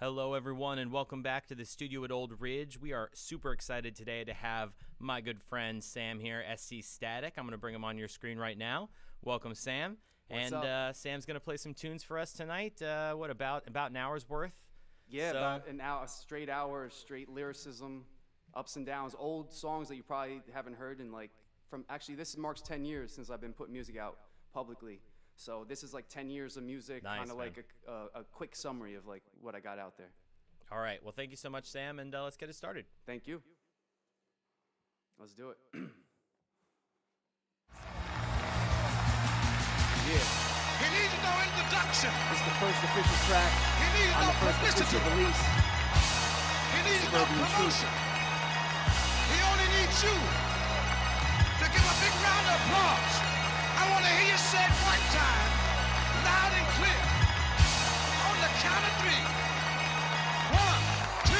Hello, everyone, and welcome back to the studio at Old Ridge. We are super excited today to have my good friend Sam here, SC Static. I'm going to bring him on your screen right now. Welcome, Sam. What's up? Sam's going to play some tunes for us tonight. What, about an hour's worth? Yeah, about an hour, straight lyricism, ups and downs, old songs that you probably haven't heard in actually this marks 10 years since I've been putting music out publicly. So this is like 10 years of music, Nice, kind of man. like a quick summary of like what I got out there. All right. Well, thank you so much, Sam, and let's get it started. Thank you. Let's do it. Yeah. He needs no introduction. This is the first official track He needs on no the first publicity. official release. He needs no Suburban promotion. Truth. He only needs you to give a big round of applause. I want to hear you say it one time, loud and clear. On the count of three. 1, 2,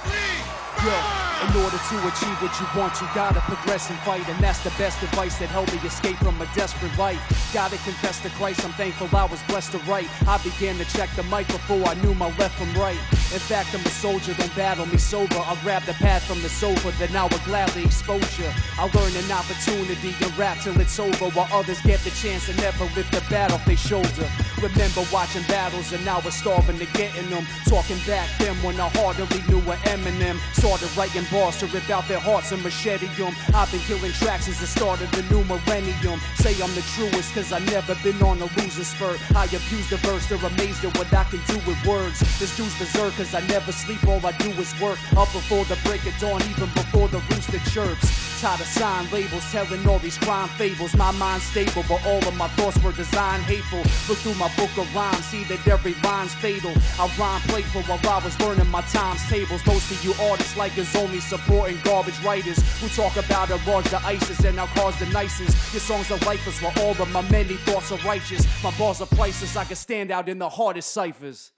3, Yo, burn! in order to achieve what you want, you gotta progress and fight. And that's the best advice that helped me escape from a desperate life. Gotta confess to Christ, I'm thankful I was blessed to write. I began to check the mic before I knew my left from right. In fact, I'm a soldier, don't battle me sober. I'll grab the pad from the sofa, then I will gladly expose you. I'll learn an opportunity and rap till it's over, while others get the chance and never lift the bat off their shoulder. Remember watching battles and I was starving to get in them. Talking back then when I hardly knew what Eminem. Started writing bars to rip out their hearts and machete them. I've been killing tracks since the start of the new millennium. Say I'm the truest cause I never been on a losing spurt. I abuse the verse, they're amazed at what I can do with words. This dude's berserk cause I never sleep, all I do is work. Up before the break of dawn, even before the rooster chirps. Tired of sign labels, telling all these crime fables. My mind's stable, but all of my thoughts were designed hateful. Look through my book of rhymes, see that every line's fatal. I rhyme playful while I was learning my times tables. Most of you artists like us only supporting garbage writers who talk about a large the ISIS and our cause the nicest. Your songs are lifeless while all of my many thoughts are righteous. My bars are priceless, I can stand out in the hardest ciphers.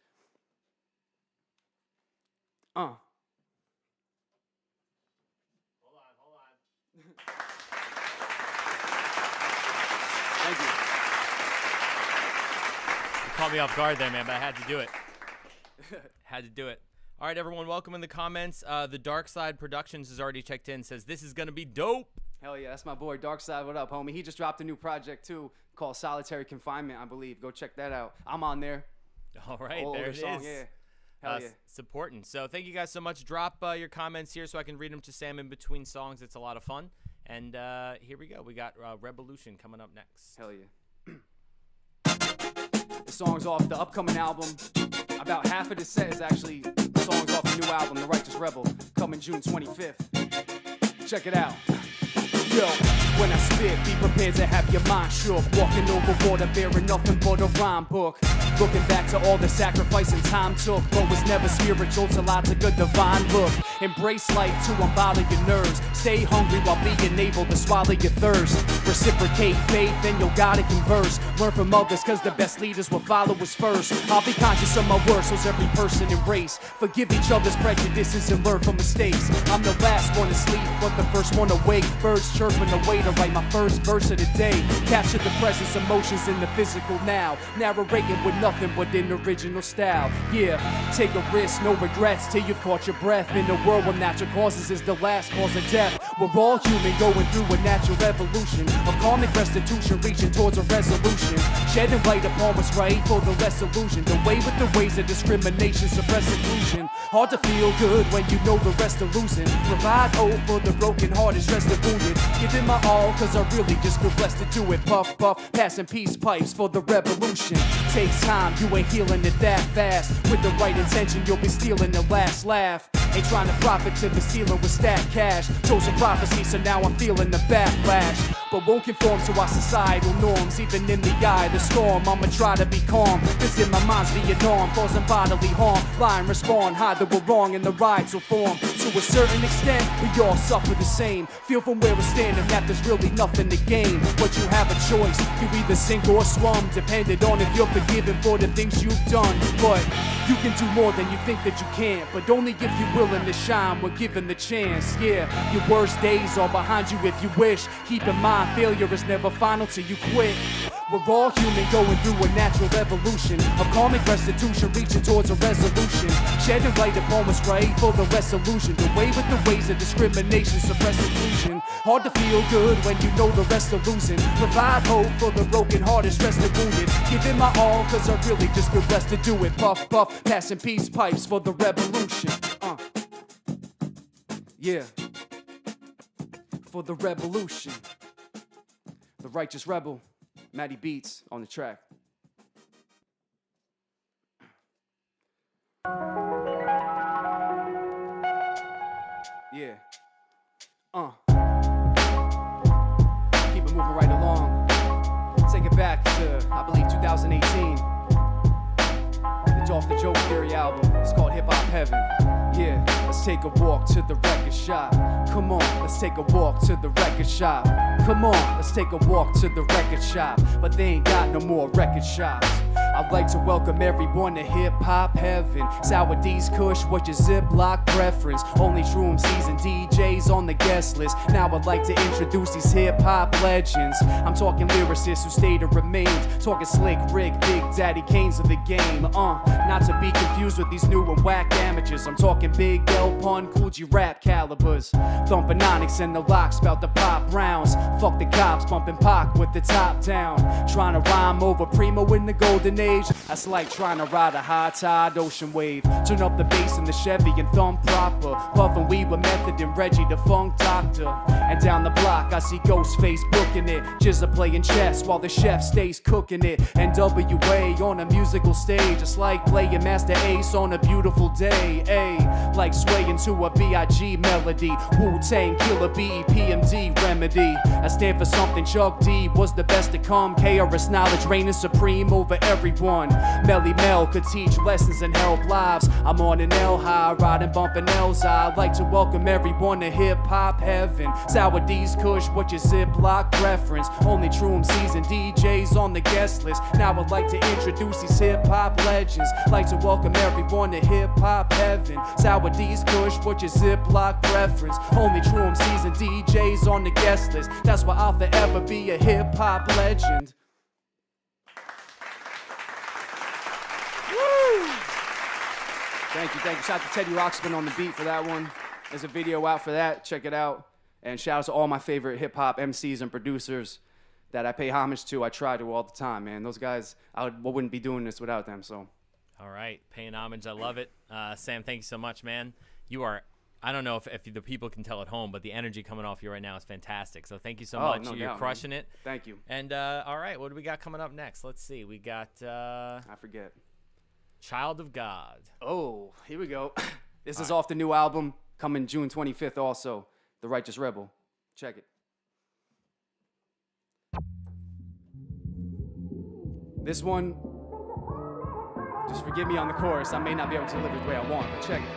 Hold on. Thank you. You caught me off guard there, man, but I had to do it. Had to do it. All right, everyone, welcome in the comments. The Dark Side Productions has already checked in, says this is going to be dope. Hell yeah, that's my boy Darkside. What up, homie? He just dropped a new project too called Solitary Confinement, I believe. Go check that out. I'm on there. All right, Older there it song, is. yeah. Hell yeah. Supporting. So thank you guys so much. Drop your comments here so I can read them to Sam in between songs. It's a lot of fun. And here we go. We got Revolution coming up next. Hell yeah. The song's off the upcoming album. About half of the set is actually songs off the new album, The Righteous Rebel, coming June 25th. Check it out. Yo, when I spit, be prepared to have your mind shook. Walking over water, bearing nothing but a rhyme book. Looking back to all the sacrifice and time took, but was never spiritual till I took a divine look. Embrace life to unbother your nerves. Stay hungry while being able to swallow your thirst. Reciprocate faith and you'll gotta converse. Learn from others cause the best leaders will follow us first. I'll be conscious of my words, so's every person and race. Forgive each other's prejudices and learn from mistakes. I'm the last one to sleep, but the first one awake. Birds chirping away to write my first verse of the day. Capture the presence, emotions in the physical now. Narrating with nothing but an original style. Yeah, take a risk, no regrets till you've caught your breath. In a world where natural causes is the last cause of death. We're all human going through a natural evolution of karmic restitution, reaching towards a resolution. Shedding light upon what's right for the less illusion. The way with the ways of discrimination, suppress inclusion. Hard to feel good when you know the rest are losing. Provide hope for the broken hearted, stressed and wounded. Giving my all cause I really just feel blessed to do it. Puff, puff, passing peace pipes for the revolution. Takes time, you ain't healing it that fast. With the right intention, you'll be stealing the last laugh. Ain't trying to profit to the ceiling with stacked cash. Chosen prophecy, so now I'm feeling the backlash. But won't conform to our societal norms. Even in the eye of the storm, I'ma try to be calm. Cause in my mind's the norm, causing bodily harm. Lie and respond, hide that we're wrong and the rights will form. To a certain extent, we all suffer the same. Feel from where we're standing that there's really nothing to gain. But you have a choice, you either sink or swim. Depending on if you're forgiven for the things you've done. But you can do more than you think that you can. But only if you're willing to shine when given the chance. Yeah, your worst days are behind you if you wish. Keep in mind mind, failure is never final till you quit. We're all human, going through a natural evolution of karmic restitution, reaching towards a resolution. Shedding light upon what's right for the resolution. Away with the ways of discrimination, suppress illusion. Hard to feel good when you know the rest are losing. Provide hope for the broken hearted, stressed and wounded. Giving my all, cause I really just feel blessed to do it. Puff, puff, passing peace pipes for the revolution. Yeah. For the revolution. The righteous rebel. Matty Beats on the track. Yeah. Keep it moving right along. Take it back to, I believe, 2018. It's off the Joe Theory album. It's called Hip Hop Heaven. Yeah, let's take a walk to the record shop. Come on, let's take a walk to the record shop. Come on, let's take a walk to the record shop. But they ain't got no more record shops. I'd like to welcome everyone to Hip Hop Heaven. Sour D's Kush, what's your Ziploc preference? Only true MCs and DJs on the guest list. Now I'd like to introduce these hip hop legends. I'm talking lyricists who stayed and remained. Talking Slick Rick, Big Daddy Kane's of the game. Not to be confused with these new and whack amateurs. I'm talking Big L Pun, Cool G rap calibers. Thumping Onyx and the locks about to pop rounds. Fuck the cops, pumping Pac with the top down. Trying to rhyme over Primo in the golden age. That's like trying to ride a high tide ocean wave. Turn up the bass in the Chevy and thump proper. Puffin' weed with Method and Reggie the Funk Doctor. And down the block I see Ghostface booking it. Jizza playing chess while the chef stays cooking it. NWA on a musical stage. It's like playing Master Ace on a beautiful day. Like swaying to a B.I.G. melody. Wu-Tang, Killer B, PMD remedy. I stand for something Chuck D was the best to come. KRS knowledge reigning supreme over everyone. Melly Mel could teach lessons and help lives. I'm on an L high, riding bumping L's. I'd like to welcome everyone to Hip Hop Heaven. Sour D's Kush, what's your Ziploc preference? Only true MCs and DJs on the guest list. Now I'd like to introduce these hip hop legends. Like to welcome everyone to Hip Hop Heaven. Sour D's Kush, what's your Ziploc preference? Only true MCs and DJs on the guest list. That's why I'll forever be a hip hop legend. Woo! Thank you. Shout out to Teddy Roxman on the beat for that one. There's a video out for that. Check it out. And shout out to all my favorite hip hop MCs and producers that I pay homage to. I try to all the time, man. Those guys, I wouldn't be doing this without them. So. All right, paying homage. I love it. Sam, thank you so much, man. You are. I don't know if the people can tell at home, but the energy coming off you right now is fantastic. So thank you so much. You're crushing it. Thank you. And all right, what do we got coming up next? Let's see. We got I forget. Child of God. Oh, here we go. This is off the new album coming June 25th also. The Righteous Rebel. Check it. This one, just forgive me on the chorus. I may not be able to deliver it the way I want, but check it.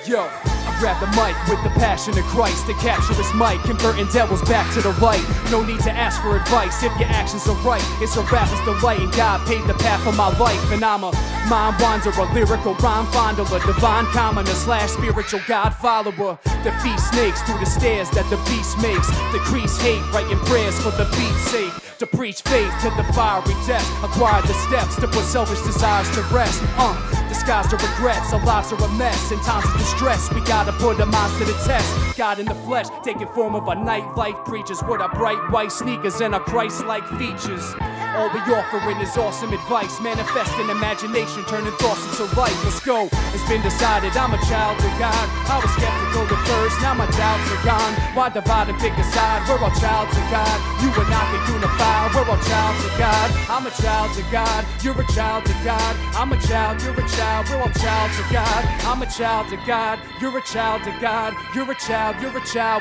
Yo, I grab the mic with the passion of Christ to capture this mic, converting devils back to the light. No need to ask for advice if your actions are right. It's a rapper's delight, and God paved the path for my life. And I'm a mind wanderer, lyrical rhyme finder, divine commoner / spiritual God follower. Defeat snakes through the stairs that the beast makes. Decrease hate, writing prayers for the beat's sake. To preach faith to the fiery death. Acquire the steps to put selfish desires to rest. Disguise the regrets, our lives are a mess. In times of distress, we gotta put our minds to the test. God in the flesh, taking form of our nightlife preachers. With our bright white sneakers and our Christ-like features. All we offering is awesome advice. Manifesting imagination, turning thoughts into life. Let's go, it's been decided I'm a child of God. I was skeptical at first, now my doubts are gone. Why divide and pick a side? We're all childs of God. You and I can unify, we're all childs of God. I'm a child of God, you're a child of God. I'm a child, you're a child, we're all childs of God. I'm a child of God, you're a child of God. You're a child,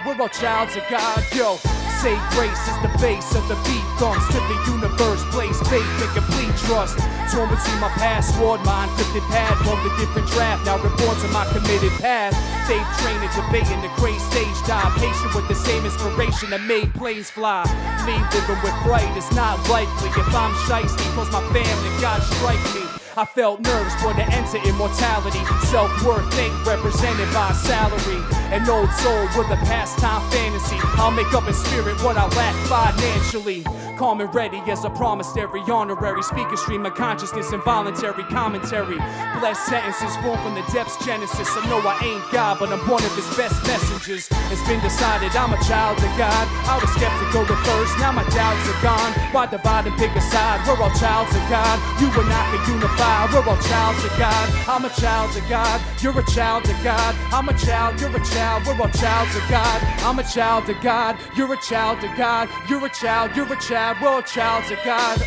we're all childs of God. Yo, say grace is the base of the beat. Thumbs to the universe, place faith and complete trust. Torn between my password, my encrypted pad. From the different draft, now reborn to my committed path. Faith training, debating the great stage dive. Patient with the same inspiration that made planes fly. Me living with fright, it's not likely. If I'm shiesty, cause my family, God strike me. I felt nerves for the enter immortality. Self-worth ain't represented by a salary. An old soul with a pastime fantasy. I'll make up in spirit what I lack financially. Calm and ready as a promissory, honorary speaker stream of consciousness, involuntary commentary. Blessed sentences born from the depths Genesis. I know I ain't God, but I'm one of his best messengers. It's been decided I'm a child of God. I was skeptical at first, now my doubts are gone. Why divide and pick a side? We're all childs of God. You and I can unify, we're all childs of God. I'm a child of God, you're a child of God. I'm a child, you're a child, we're all childs of God. I'm a child of God, you're a child of God. You're a child, you're a child, we're all childs of God.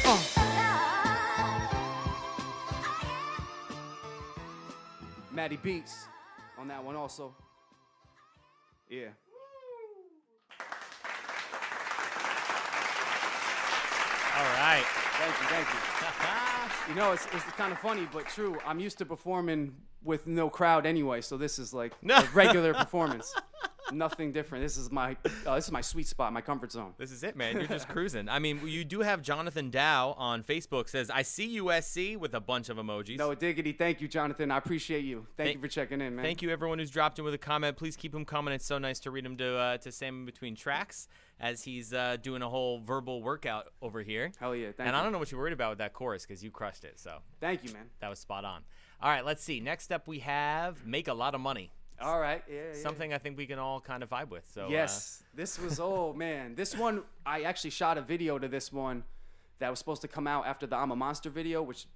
Matty Beats on that one also. Yeah. All right. Thank you. You know, it's kind of funny, but true. I'm used to performing with no crowd anyway, so this is like a regular performance. Nothing different. This is my sweet spot, my comfort zone. This is it, man. You're just cruising. I mean, you do have Jonathan Dow on Facebook says, I see USC with a bunch of emojis. No diggity. Thank you, Jonathan. I appreciate you. Thank you for checking in, man. Thank you, everyone who's dropped in with a comment. Please keep them coming. It's so nice to read them to Sam in between tracks as he's doing a whole verbal workout over here. Hell yeah. Thank you. And I don't know what you're worried about with that chorus because you crushed it. So thank you, man. That was spot on. All right, let's see. Next up, we have Make a Lot of Money. All right, yeah. Something I think we can all kind of vibe with. So yes, this was, oh man, this one, I actually shot a video to this one that was supposed to come out after the I'm a Monster video, which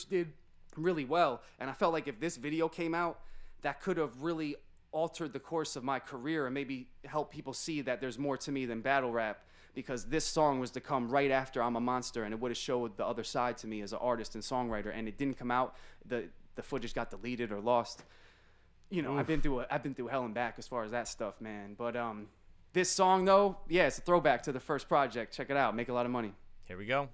did really well. And I felt like if this video came out, that could have really altered the course of my career and maybe help people see that there's more to me than battle rap, because this song was to come right after I'm a Monster, and it would have showed the other side to me as an artist and songwriter, and it didn't come out. The footage got deleted or lost. You know, I've been through hell and back as far as that stuff, man. But this song though, yeah, it's a throwback to the first project. Check it out. Make a Lot of Money. Here we go.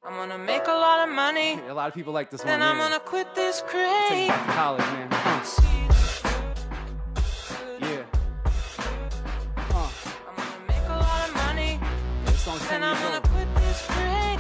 I'm gonna make a lot of money. A lot of people like this one. Then I'm gonna quit this craze. Take you back to college, man. Yeah. I'm gonna make a lot of money. Yeah, this song's 10 Then I'm years gonna old. quit this craze.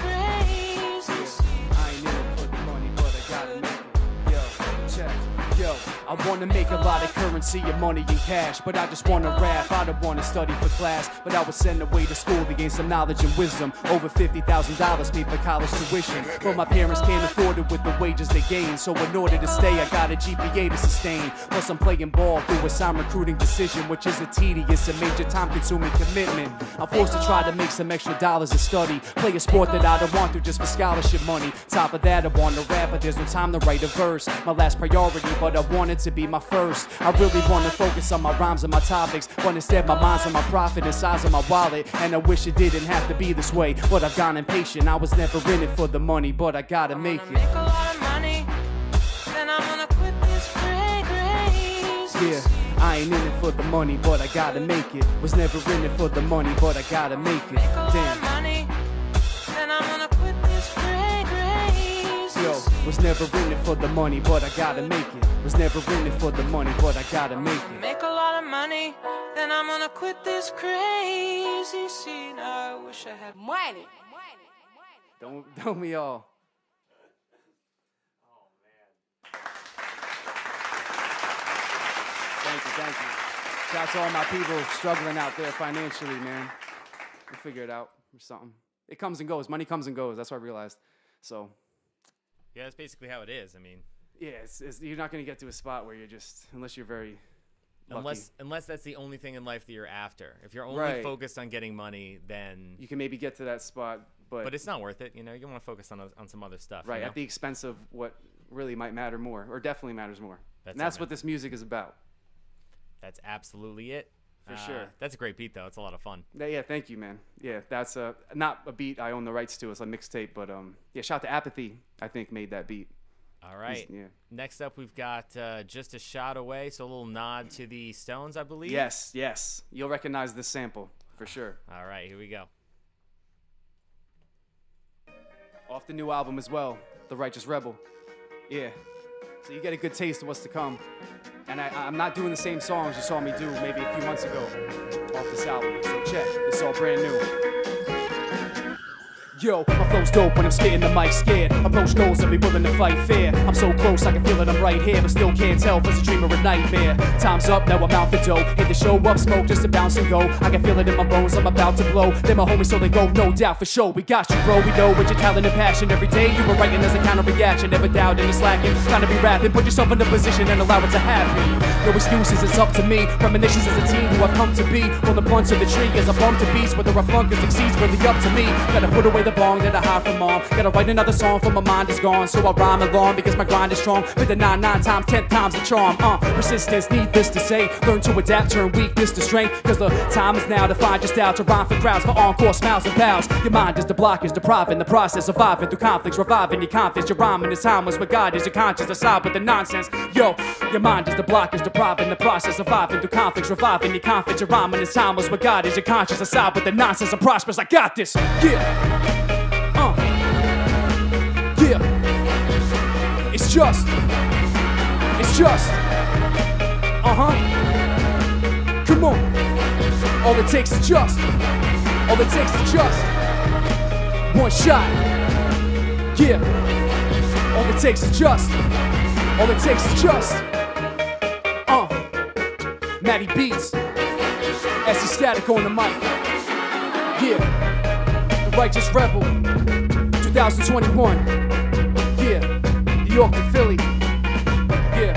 I ain't in it for the money, but I gotta make it. Yo, check. Yo, I wanna make a lot of currency and money in cash, but I just wanna rap. I don't wanna study for class, but I was sent away to school to gain some knowledge and wisdom. Over $50,000 paid for college tuition, but my parents can't afford it with the wages they gain. So in order to stay, I got a GPA to sustain. Plus I'm playing ball through a sound recruiting decision, which is a tedious and major time-consuming commitment. I'm forced to try to make some extra dollars and study, play a sport that I don't want to just for scholarship money. Top of that, I wanna rap, but there's no time to write a verse. My last priority, but I want it to be my first. I really want to focus on my rhymes and my topics, but instead my mind's on my profit and size of my wallet. And I wish it didn't have to be this way, but I've gone impatient. I was never in it for the money, but I gotta make it. Make a lot of money, then I'm gonna quit this craze. Yeah, I ain't in it for the money, but I gotta make it. Was never in it for the money, but I gotta make it. Make a lot of Damn. money, then I'm gonna quit this craze. Yo, was never in it for the money, but I gotta make it. Was never in it for the money, but I gotta make it. Make a lot of money, then I'm gonna quit this crazy scene. I wish I had money. Don't we all? Thank you. Shout out to all my people struggling out there financially, man. We'll figure it out or something. It comes and goes. Money comes and goes. That's what I realized. So. Yeah, that's basically how it is. I mean. Yeah, you're not going to get to a spot where you're just, unless you're very lucky. Unless that's the only thing in life that you're after. If you're only focused on getting money, then you can maybe get to that spot, but it's not worth it. You know, you want to focus on some other stuff. Right, you know? at the expense of what really might matter more, or definitely matters more. That's what this music is about. That's absolutely it. For sure. That's a great beat, though. It's a lot of fun. Yeah, thank you, man. Yeah, that's not a beat I own the rights to. It's a mixtape, but yeah, shout out to Apathy, I think, made that beat. All right. Next up, we've got Just a Shot Away, so a little nod to the Stones, I believe. Yes. You'll recognize this sample, for sure. All right, here we go. Off the new album as well, The Righteous Rebel. Yeah. So you get a good taste of what's to come. And I'm not doing the same songs you saw me do maybe a few months ago off this album. So check, it's all brand new. Yo, my flow's dope when I'm spitting the mic scared. Approach those that be willing to fight fair. I'm so close I can feel it, I'm right here, but still can't tell if it's a dream or a nightmare. Time's up, now I'm out the dough. Hit the show up, smoke just to bounce and go. I can feel it in my bones, I'm about to blow. They're my homies, so they go, no doubt for sure. We got you, bro, we know with your talent and passion. Every day you were writing as a counter reaction. Never doubting and slacking, trying to be rapping. Put yourself in a position and allow it to happen. No excuses, it's up to me. Reminiscences as a team who I've come to be. On the bunch of the tree as I bump to beats. Whether I flunk or succeeds, really up to me. Gotta put away the bong that I hide from mom. Gotta write another song for my mind is gone. So I rhyme along because my grind is strong. With the 9 times, 10 times the charm. Persistence, need this to say. Learn to adapt, turn weakness to strength. Cause the time is now to find your style. To rhyme for crowds, for encore smiles and bows. Your mind is the blockage, depriving the process. Surviving through conflicts, reviving your confidence. Your rhyming is timeless, but God is your conscience. Aside with the nonsense. Yo, your mind is the blockage, depriving the process. Surviving through conflicts, reviving your confidence. Your rhyming is timeless, but God is your conscience. Aside with the nonsense, I'm prosperous. I got this. Yeah. Yeah. It's just. Come on. All it takes is just. One shot. Yeah. All it takes is just. Matty Beats. SC Static on the mic. Yeah. The Righteous Rebel. 2021. Yeah. New York to Philly. Yeah.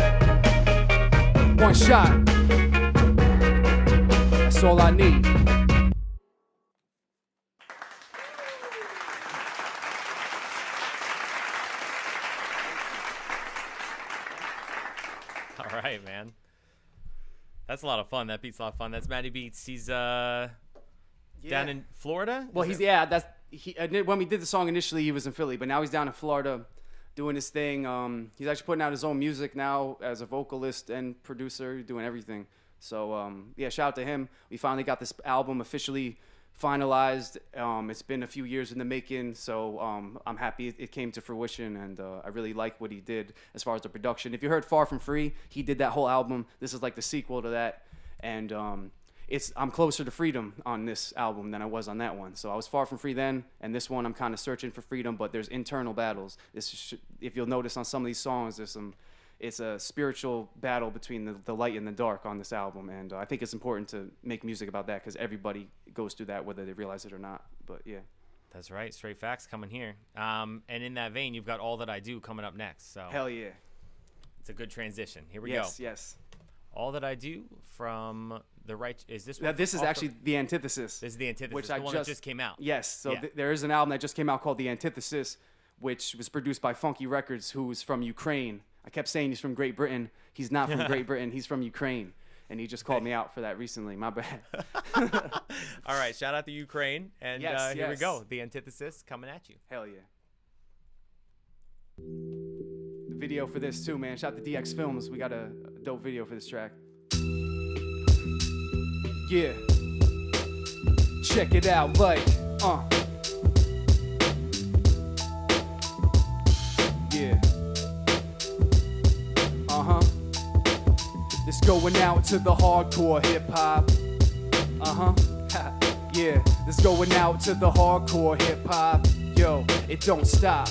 One shot. That's all I need. All right, man. That's a lot of fun. That beat's a lot of fun. That's Matty Beats. He's down in Florida? Well, when we did the song initially, he was in Philly, but now he's down in Florida doing his thing. He's actually putting out his own music now as a vocalist and producer, doing everything. So, shout out to him. We finally got this album officially finalized. It's been a few years in the making, so I'm happy it came to fruition, and I really like what he did as far as the production. If you heard Far From Free, he did that whole album. This is like the sequel to that, and I'm closer to freedom on this album than I was on that one. So I was far from free then, and this one I'm kind of searching for freedom, but there's internal battles. If you'll notice on some of these songs, it's a spiritual battle between the light and the dark on this album, and I think it's important to make music about that because everybody goes through that whether they realize it or not. But yeah. That's right. Straight facts coming here. And in that vein, you've got All That I Do coming up next. So hell yeah. It's a good transition. Here we go. Yes. All That I Do from the right. Is this? This is actually the Antithesis. This is the Antithesis. Which the one that just came out. Yes. So yeah. There is an album that just came out called The Antithesis, which was produced by Funky Records, who's from Ukraine. I kept saying he's from Great Britain. He's not from Great Britain. He's from Ukraine. And he just called me out for that recently. My bad. All right. Shout out to Ukraine. And here we go. The Antithesis coming at you. Hell yeah. The video for this too, man. Shout out to DX Films. We got a dope video for this track. Yeah. Check it out, like, Yeah. This going out to the hardcore hip-hop. Yeah, this going out to the hardcore hip-hop. Yo, it don't stop.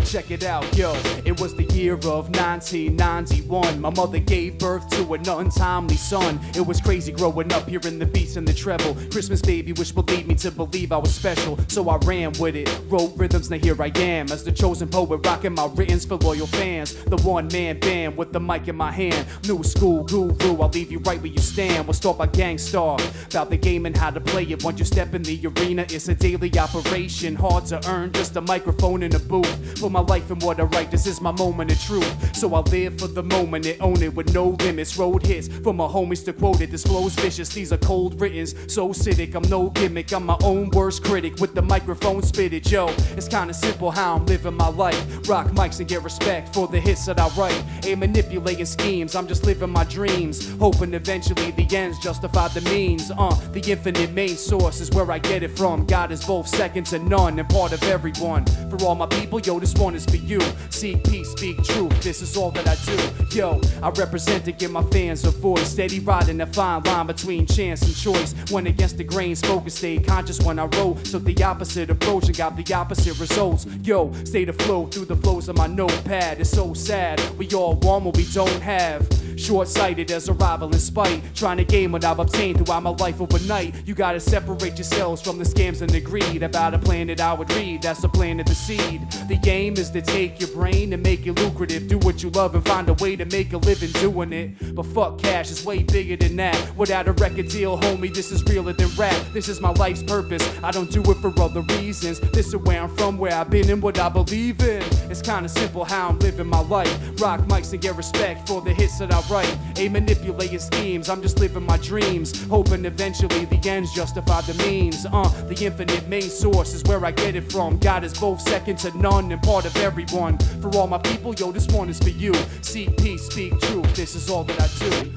Check it out, yo. It was the year of 1991. My mother gave birth to an untimely son. It was crazy growing up, hearing the beats and the treble. Christmas baby, which believed me to believe I was special. So I ran with it, wrote rhythms, now here I am. As the chosen poet, rocking my writtens for loyal fans. The one-man band with the mic in my hand. New school guru, I'll leave you right where you stand. We'll start by Gangster, about the game and how to play it. Once you step in the arena, it's a daily operation. Hard to earn, just a microphone in a booth. For my life and what I write, this is my moment of truth. So I live for the moment and own it with no limits. Road hits for my homies to quote it. This flow's vicious, these are cold writtens. So acidic, I'm no gimmick. I'm my own worst critic with the microphone spitted. Yo, it's kinda simple how I'm living my life. Rock mics and get respect for the hits that I write. Ain't manipulating schemes, I'm just living my dreams. Hoping eventually the ends justify the means. The infinite main source is where I get it from. God is both second to none and part of everyone. For all my people, yo, this one one is for you. Seek peace, speak truth, this is all that I do. Yo, I represent to give my fans a voice. Steady riding that fine line between chance and choice. Went against the grain, spoke and stayed conscious when I wrote. Took the opposite approach and got the opposite results. Yo, stayed afloat through the flows of my notepad. It's so sad, we all want what we don't have. Short-sighted as a rival in spite, trying to gain what I've obtained throughout my life overnight. You gotta separate yourselves from the scams and the greed. About a plan that I would read, that's the plan of the seed. The aim is to take your brain and make it lucrative. Do what you love and find a way to make a living doing it. But fuck cash, it's way bigger than that. Without a record deal, homie, this is realer than rap. This is my life's purpose, I don't do it for other reasons. This is where I'm from, where I've been and what I believe in. It's kinda simple how I'm living my life. Rock mics and get respect for the hits that I write. Ain't manipulating schemes, I'm just living my dreams. Hoping eventually the ends justify the means. The infinite main source is where I get it from. God is both second to none and part of everyone. For all my people, yo, this one is for you. Seek peace, speak truth, this is all that I do.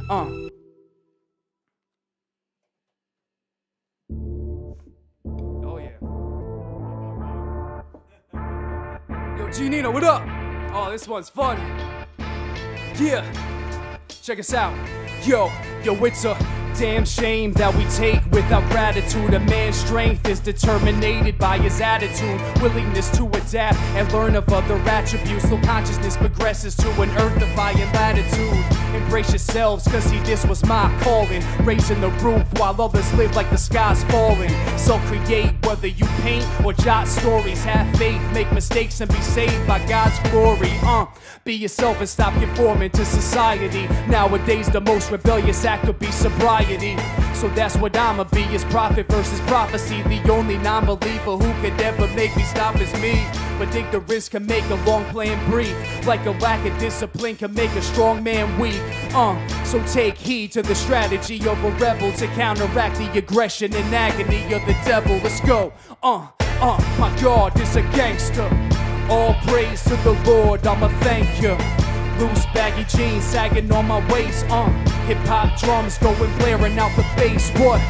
Oh yeah. Yo, G Nino, what up? Oh, this one's fun. Yeah. Check us out. Yo, it's a damn shame that we take without gratitude. A man's strength is determined by his attitude, willingness to adapt and learn of other attributes. So consciousness progresses to an earth-defying latitude. Embrace yourselves, cause see, this was my calling. Raising the roof while others live like the sky's falling. So create, whether you paint or jot stories. Have faith, make mistakes and be saved by God's glory. Be yourself and stop conforming to society. Nowadays the most rebellious act will be sobriety. So that's what I'ma be, is prophet versus prophecy. The only non-believer who could ever make me stop is me. But ignorance can make a long plan brief, like a lack of discipline can make a strong man weak. So take heed to the strategy of a rebel to counteract the aggression and agony of the devil. Let's go. My God is a gangster. All praise to the Lord, I'ma thank you. Loose baggy jeans sagging on my waist. Hip-hop drums going blaring out the bass. What?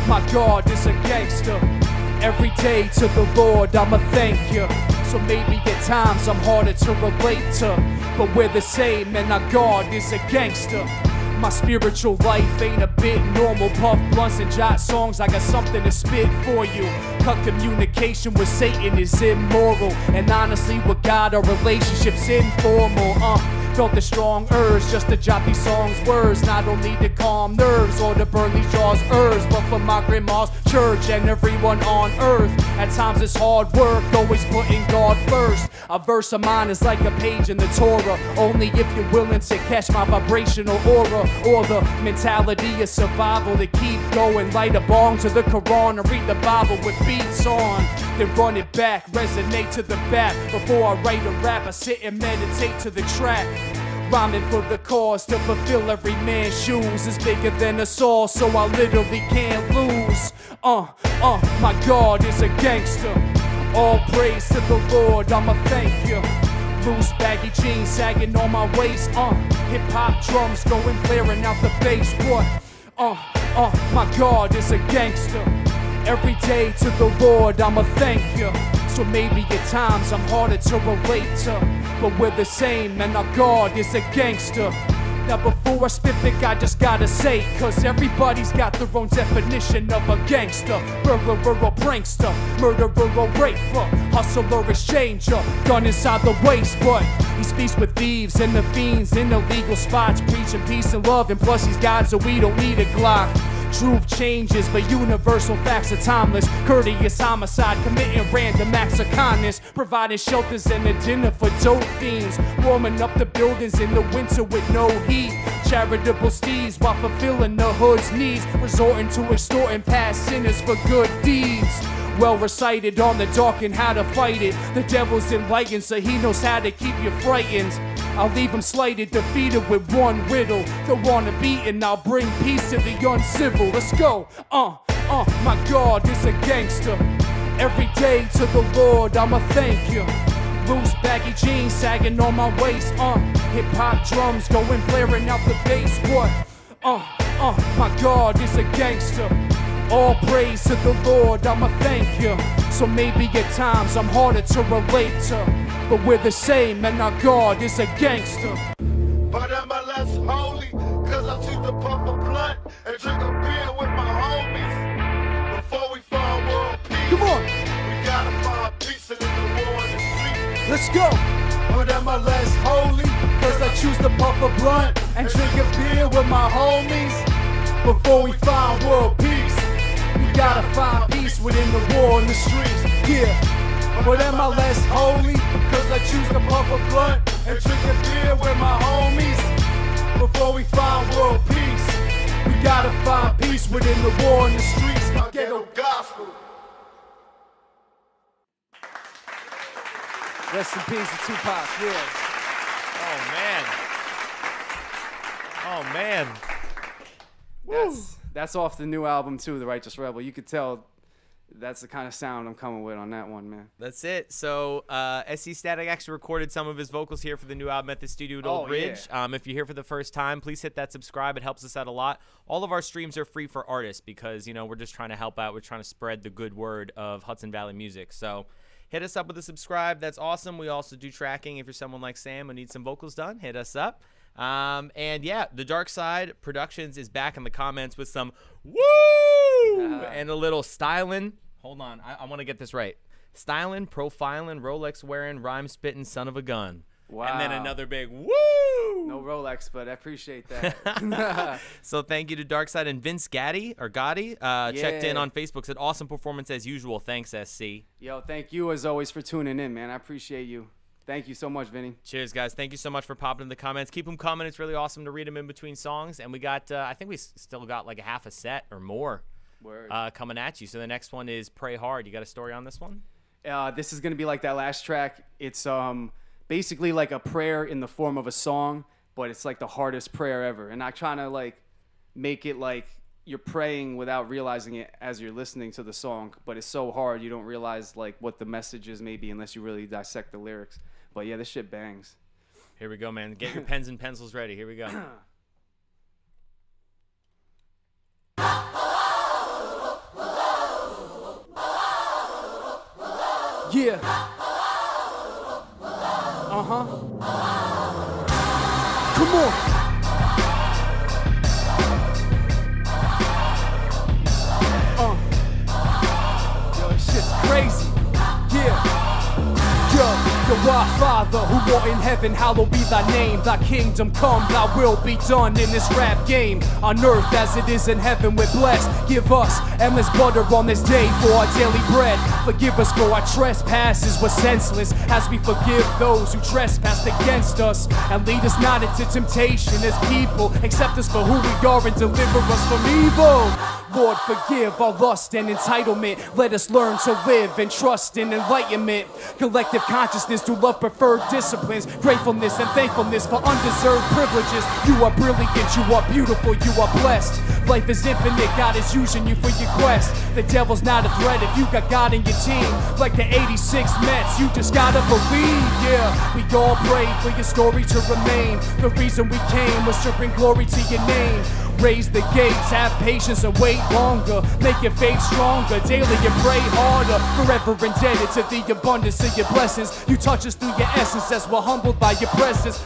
My God is a gangster. Every day to the Lord, I'ma thank you. So maybe at times I'm harder to relate to, but we're the same and our God is a gangster. My spiritual life ain't a bit normal. Puff blunts and jot songs, I got something to spit for you. Cut communication with Satan is immoral, and honestly with God our relationship's informal. Felt the strong urge just to jot these songs words, not only to calm nerves or to burn these jaws herbs, but for my grandma's church and everyone on earth. At times it's hard work, always putting God first. A verse of mine is like a page in the Torah, only if you're willing to catch my vibrational aura, or the mentality of survival to keep going. Light a bong to the Quran and read the Bible with beats on, then run it back, resonate to the back. Before I write a rap, I sit and meditate to the track. Rhyming for the cause to fulfill every man's shoes is bigger than us all, so I literally can't lose. My God is a gangster. All praise to the Lord, I'ma thank you. Loose baggy jeans sagging on my waist. Hip-hop drums going blaring out the bass. What? My God is a gangster. Every day to the Lord, I'ma thank you. So maybe at times I'm harder to relate to, but we're the same and our God is a gangster. Now before I spit it, I just gotta say, cause everybody's got their own definition of a gangster. Burglar or prankster, murderer or raper, hustler or exchanger, gun inside the waist. But he speaks with thieves and the fiends in illegal spots, preaching peace and love, and plus he's God so we don't need a Glock. Truth changes, but universal facts are timeless. Courteous homicide, committing random acts of kindness, providing shelters and a dinner for dope fiends, warming up the buildings in the winter with no heat. Charitable steeds while fulfilling the hood's needs, resorting to extorting past sinners for good deeds. Well recited on the dark and how to fight it. The devil's enlightened, so he knows how to keep you frightened. I'll leave him slighted, defeated with one riddle. They'll wanna beat and I'll bring peace to the uncivil. Let's go. My God is a gangster. Every day to the Lord, I'ma thank you. Loose baggy jeans sagging on my waist. Hip-hop drums going blaring out the bass. What? My God is a gangster. All praise to the Lord, I'ma thank you. So maybe at times I'm harder to relate to, but we're the same and our God is a gangster. But am I less holy? Cause I choose to pump a blunt and drink a beer with my homies. Before we find world peace, Come on, we gotta find peace in the war in the street. let's go. But am I less holy? Cause I choose to puff a blunt and drink a beer with my homies. Before we find world peace, we gotta find peace within the war in the streets. Yeah, but am I less holy? Cause I choose to puff a blunt and drink a beer with my homies. Before we find world peace, we gotta find peace within the war in the streets. My ghetto gospel. Rest in peace to Tupac, yeah. Oh man. That's off the new album too, The Righteous Rebel. You could tell that's the kind of sound I'm coming with on that one, man. That's it. So SC Static actually recorded some of his vocals here for the new album at the studio at Old Ridge. Yeah. If you're here for the first time, please hit that subscribe. It helps us out a lot. All of our streams are free for artists because, you know, we're just trying to help out. We're trying to spread the good word of Hudson Valley music. So hit us up with a subscribe. That's awesome. We also do tracking. If you're someone like Sam who needs some vocals done, hit us up. And yeah, The Dark Side Productions is back in the comments with some woo and a little styling. Hold on, I want to get this right. Styling, profiling, Rolex wearing, rhyme spitting, son of a gun. Wow. And then another big woo. No Rolex, but I appreciate that. So thank you to Dark Side and Vince Gotti checked in on Facebook. Said awesome performance as usual. Thanks, SC. Yo, thank you as always for tuning in, man. I appreciate you. Thank you so much, Vinny. Cheers, guys. Thank you so much for popping in the comments. Keep them coming. It's really awesome to read them in between songs. And we got, I think we still got like a half a set or more coming at you. So the next one is Pray Hard. You got a story on this one? This is going to be like that last track. It's basically like a prayer in the form of a song, but it's like the hardest prayer ever. And I'm trying to like make it like you're praying without realizing it as you're listening to the song, but it's so hard you don't realize like what the message is maybe unless you really dissect the lyrics. But yeah, this shit bangs. Here we go, man. Get your pens and pencils ready. Here we go. Yeah. Come on. Yo, this shit's crazy. Yeah. Yo, our Father, who art in heaven, hallowed be thy name. Thy kingdom come, thy will be done in this rap game. On earth as it is in heaven, we're blessed. Give us endless butter on this day for our daily bread. Forgive us for our trespasses, we're senseless, as we forgive those who trespass against us. And lead us not into temptation as people. Accept us for who we are and deliver us from evil. Lord, forgive our lust and entitlement. Let us learn to live and trust in enlightenment. Collective consciousness to love preferred disciplines. Gratefulness and thankfulness for undeserved privileges. You are brilliant, you are beautiful, you are blessed. Life is infinite, God is using you for your quest. The devil's not a threat if you got God in your team. Like the 86 Mets, you just gotta believe, yeah. We all pray for your story to remain. The reason we came was to bring glory to your name. Raise the gates, have patience and wait longer. Make your faith stronger, daily and pray harder. Forever indebted to the abundance of your blessings. You touch us through your essence as we're humbled by your presence.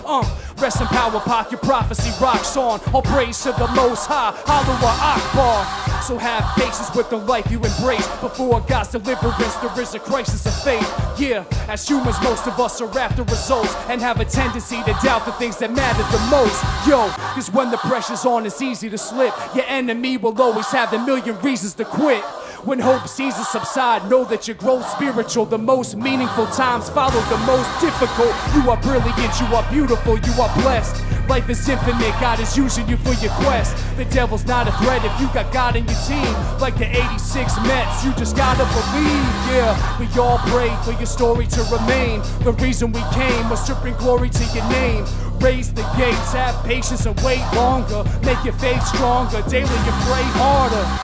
Rest in power, Pac, your prophecy rocks on. All praise to the Most High, Hallelujah Akbar. So have patience with the life you embrace. Before God's deliverance, there is a crisis of faith. Yeah, as humans, most of us are after results and have a tendency to doubt the things that matter the most. Yo, cause when the pressure's on, it's easy to slip. Your enemy will always have a million reasons to quit. When hope seasons subside, know that you grow spiritual. The most meaningful times follow the most difficult. You are brilliant, you are beautiful, you are blessed. Life is infinite, God is using you for your quest. The devil's not a threat if you got God in your team. Like the 86 Mets, you just gotta believe, yeah. We all pray for your story to remain. The reason we came was to bring glory to your name. Raise the gates, have patience and wait longer. Make your faith stronger, daily and pray harder.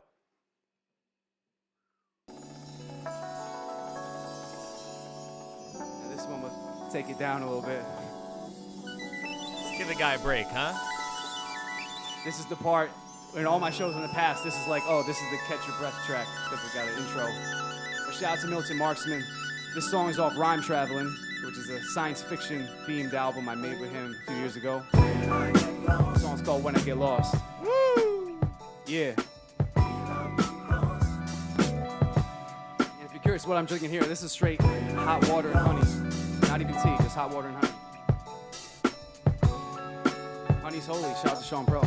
Now this one will take it down a little bit. Let's give the guy a break, huh? This is the part in all my shows in the past, this is like, oh, this is the Catch Your Breath track because we got an intro. But shout out to Milton Marksman. This song is off Rhyme Traveling, which is a science fiction themed album I made with him a few years ago. The song's called When I Get Lost. Woo! Yeah. And if you're curious what I'm drinking here, this is straight hot water and honey. Not even tea, just hot water and honey. Honey's holy. Shout out to Sean Bro.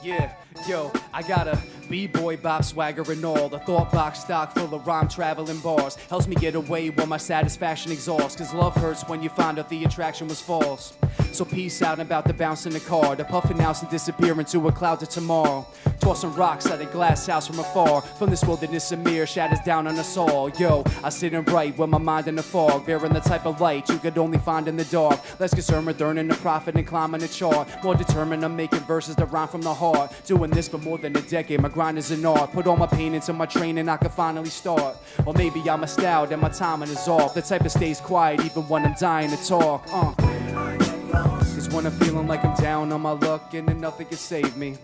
Yeah, yo, I got a B-boy bop swagger and all. The thought box stock full of rhyme traveling bars. Helps me get away while my satisfaction exhausts. Cause love hurts when you find out the attraction was false. So peace out, I'm about to bounce in the car. To puff and house and disappear into a cloud of tomorrow. Tossing rocks at a glass house from afar. From this wilderness a mirror shatters down on us all. Yo, I sit and write with my mind in the fog. Bearing the type of light you could only find in the dark. Less concerned with earning the profit and climbing the chart. More determined I'm making verses that rhyme from the heart. Doing this for more than a decade, my grind is an art. Put all my pain into my training, I can finally start. Or maybe I'm a style and my timing is off. The type that stays quiet even when I'm dying to talk. Cause when I'm feeling like I'm down on my luck and then nothing can save me.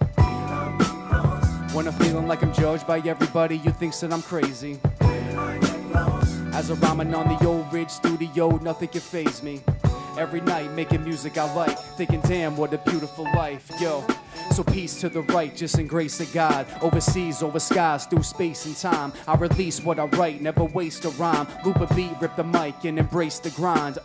When I'm feeling like I'm judged by everybody, you think that I'm crazy. As I'm rhyming on the old ridge studio, nothing can faze me. Every night making music I like, thinking damn what a beautiful life, yo. So peace to the righteous and grace of God. Overseas, over skies, through space and time. I release what I write, never waste a rhyme. Loop a beat, rip the mic and embrace the grind.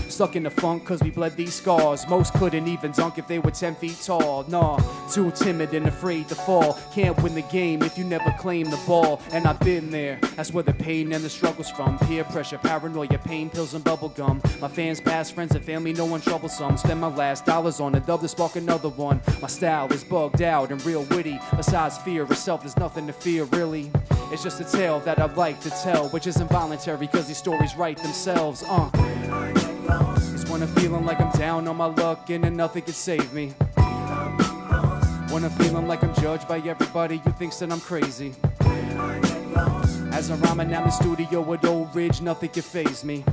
Stuck in the funk cause we bled these scars. Most couldn't even dunk if they were 10 feet tall. Nah, too timid and afraid to fall. Can't win the game if you never claim the ball. And I've been there, that's where the pain and the struggle's from. Peer pressure, paranoia, pain pills and bubble gum. My fans, past friends and family, no one troublesome. Spend my last dollars on a dub to spark another one. My style is bugged out and real witty. Besides fear itself, there's nothing to fear really. It's just a tale that I like to tell, which is involuntary cause these stories write themselves. It's when I'm feeling like I'm down on my luck and then nothing can save me. When I'm feeling like I'm judged by everybody, you think that I'm crazy. As I'm rhyming out in the studio at Old Ridge, nothing can faze me.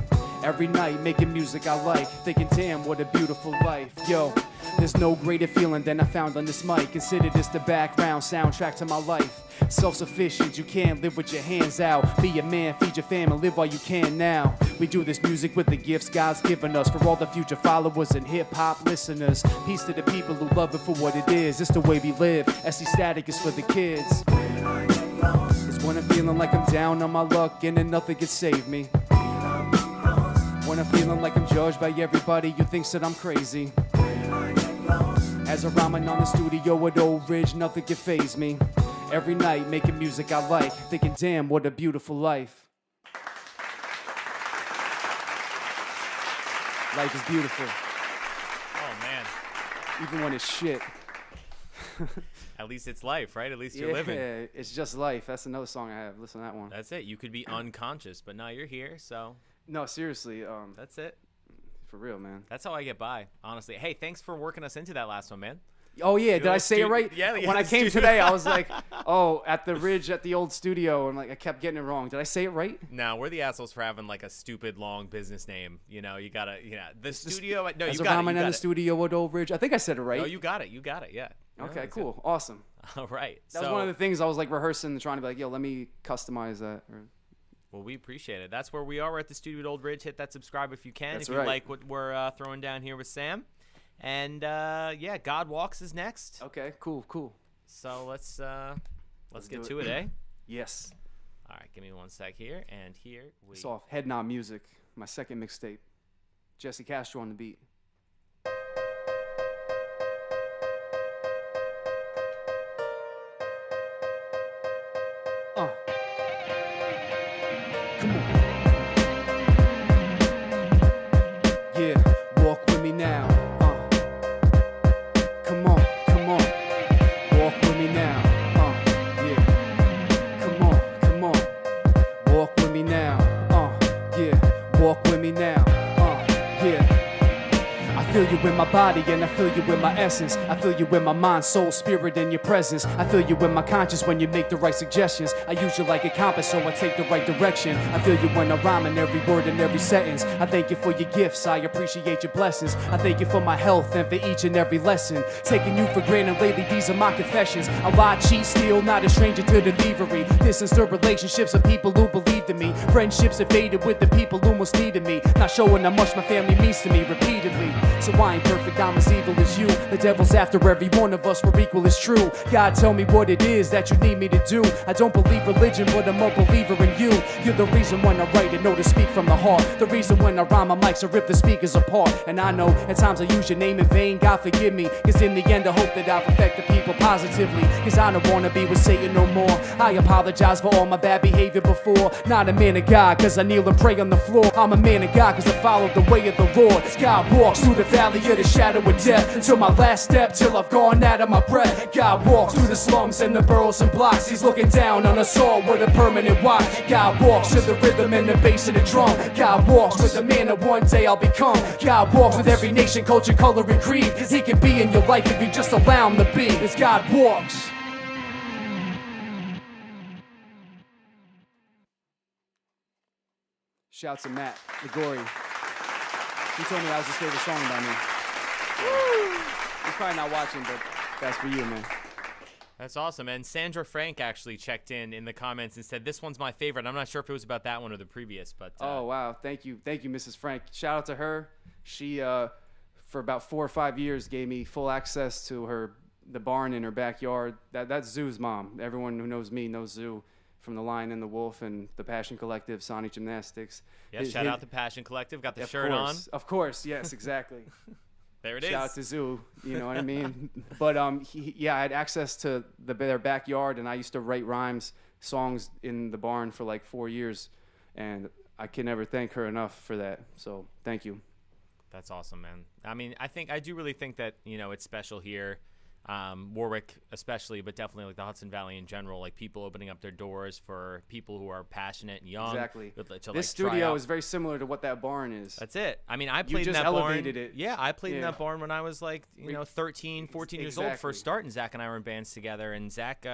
Every night making music I like, thinking damn what a beautiful life. Yo, there's no greater feeling than I found on this mic. Consider this the background soundtrack to my life. Self-sufficient, you can't live with your hands out. Be a man, feed your family, live while you can now. We do this music with the gifts God's given us. For all the future followers and hip-hop listeners. Peace to the people who love it for what it is. It's the way we live, SC Static is for the kids. It's when I'm feeling like I'm down on my luck and then nothing can save me. When I'm feeling like I'm judged by everybody, you think that I'm crazy. As I'm rhyming on the studio at Old Ridge, nothing can faze me. Every night making music I like, thinking damn what a beautiful life. Life is beautiful. Oh man. Even when it's shit. At least it's life, right? At least you're Yeah, living. it's just life. That's another song I have. Listen to that one. That's it. You could be unconscious, but now you're here, so No, seriously. that's it. For real, man. That's how I get by, honestly. Hey, thanks for working us into that last one, man. Oh yeah, did I say it right? Yeah, When I came today, I was like, "Oh, at the Ridge, at the old studio," and like I kept getting it wrong. Did I say it right? No, we're the assholes for having like a stupid long business name. You know, you gotta, the studio. No, As you a got it. ramen You in got the it. studio at Old Ridge. I think I said it right. No, you got it. You got it. Yeah. No, Okay, that's cool, awesome. good. All right. That was one of the things I was like rehearsing, trying to be like, "Yo, let me customize that." Well, we appreciate it. That's where we are. We're at the studio at Old Ridge. Hit that subscribe if you can. That's if you right. like what we're throwing down here with Sam. And yeah, God Walks is next. Okay, cool. So let's get do to it. it, eh? Yes. All right, give me one sec here. And here we It's off Head Nod Music, my second mixtape. Jesse Castro on the beat. Come on. Yeah, walk with me now. Come on. Walk with me now. Yeah. Come on. Walk with me now. Yeah. Walk with me now. Yeah. I feel you in my body and I feel you in my essence. I feel you in my mind, soul, spirit, in your presence. I feel you in my conscience when you make the right suggestions. I use you like a compass so I take the right direction. I feel you when I rhyme in every word and every sentence. I thank you for your gifts, I appreciate your blessings. I thank you for my health and for each and every lesson. Taking you for granted lately, these are my confessions. I lie, cheat, steal, not a stranger to delivery. Distance the relationships of people who believed in me. Friendships have faded with the people who most needed me. Not showing how much my family means to me repeatedly. So I ain't perfect, I'm as evil as you. The devil's after every one of us, we're equal as true. God, tell me what it is that you need me to do. I don't believe religion, but I'm a believer in you. You're the reason when I write and know to speak from the heart. The reason when I rhyme, my mics, I rip the speakers apart. And I know at times I use your name in vain, God forgive me. Cause in the end I hope that I'll affect the people positively. Cause I don't wanna be with Satan no more. I apologize for all my bad behavior before. Not a man of God cause I kneel and pray on the floor. I'm a man of God cause I follow the way of the Lord. God walks through the valley of the shadow of death until my last step, till I've gone out of my breath. God walks through the slums and the boroughs and blocks. He's looking down on us all with a permanent watch. God walks to the rhythm and the bass of the drum. God walks with the man that one day I'll become. God walks with every nation, culture, color, and creed. He can be in your life if you just allow him to be. As God walks. Shouts to Matt Ligori. He told me that was his favorite song by me. He's probably not watching, but that's for you, man. That's awesome. And Sandra Frank actually checked in the comments and said, this one's my favorite. I'm not sure if it was about that one or the previous, but... Oh, wow. Thank you, Mrs. Frank. Shout out to her. She, for about 4 or 5 years, gave me full access to the barn in her backyard. That's Zoo's mom. Everyone who knows me knows Zoo from The Lion and the Wolf and the Passion Collective, Sonic Gymnastics. Yeah, shout out to Passion Collective. Got the shirt on. Of course, yes, exactly. There it is. Shout out to Zoo, you know what I mean? But I had access to their backyard, and I used to write rhymes, songs in the barn for like 4 years, and I can never thank her enough for that. So thank you. That's awesome, man. I mean, I do really think that, you know, it's special here. Warwick especially, but definitely like the Hudson Valley in general, like people opening up their doors for people who are passionate and young. Exactly. To, this studio is very similar to what that barn is. That's it. I mean, I played in that elevated barn. it. Yeah, I played in that barn when I was like, 13, 14 years old first starting. Zach and I were in bands together, and Zach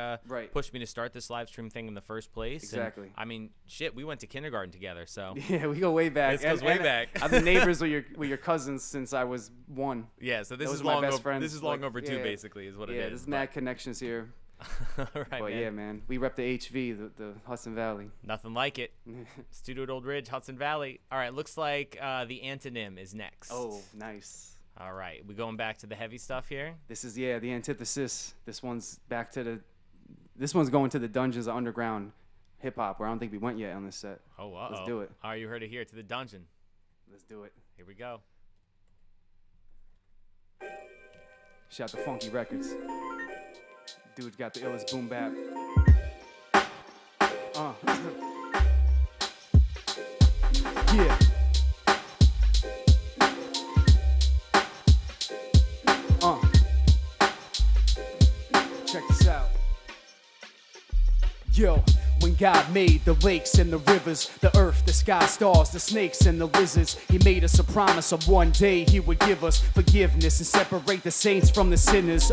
pushed me to start this live stream thing in the first place. Exactly. And, I mean, shit, we went to kindergarten together, so. Yeah, we go way back. This goes way back. I've been neighbors with your cousins since I was 1. Yeah, so this is my long best over. friends. This is long overdue, basically, is what it is. Yeah, there's mad connections here. All right, but man. yeah, man, we rep the HV, the Hudson Valley. Nothing like it. Studio at Old Ridge, Hudson Valley. All right, looks like the antonym is next. Oh, nice. All right, we going back to the heavy stuff here. This is the Antithesis. This one's going to the dungeons of underground hip hop, where I don't think we went yet on this set. Oh, let's do it. All right, you heard it here, to the dungeon. Let's do it. Here we go. Shout out to Funky Records. Dude got the illest boom bap. Yeah. Check this out. Yo. When God made the lakes and the rivers, the earth, the sky, stars, the snakes and the lizards, he made us a promise of one day he would give us forgiveness and separate the saints from the sinners.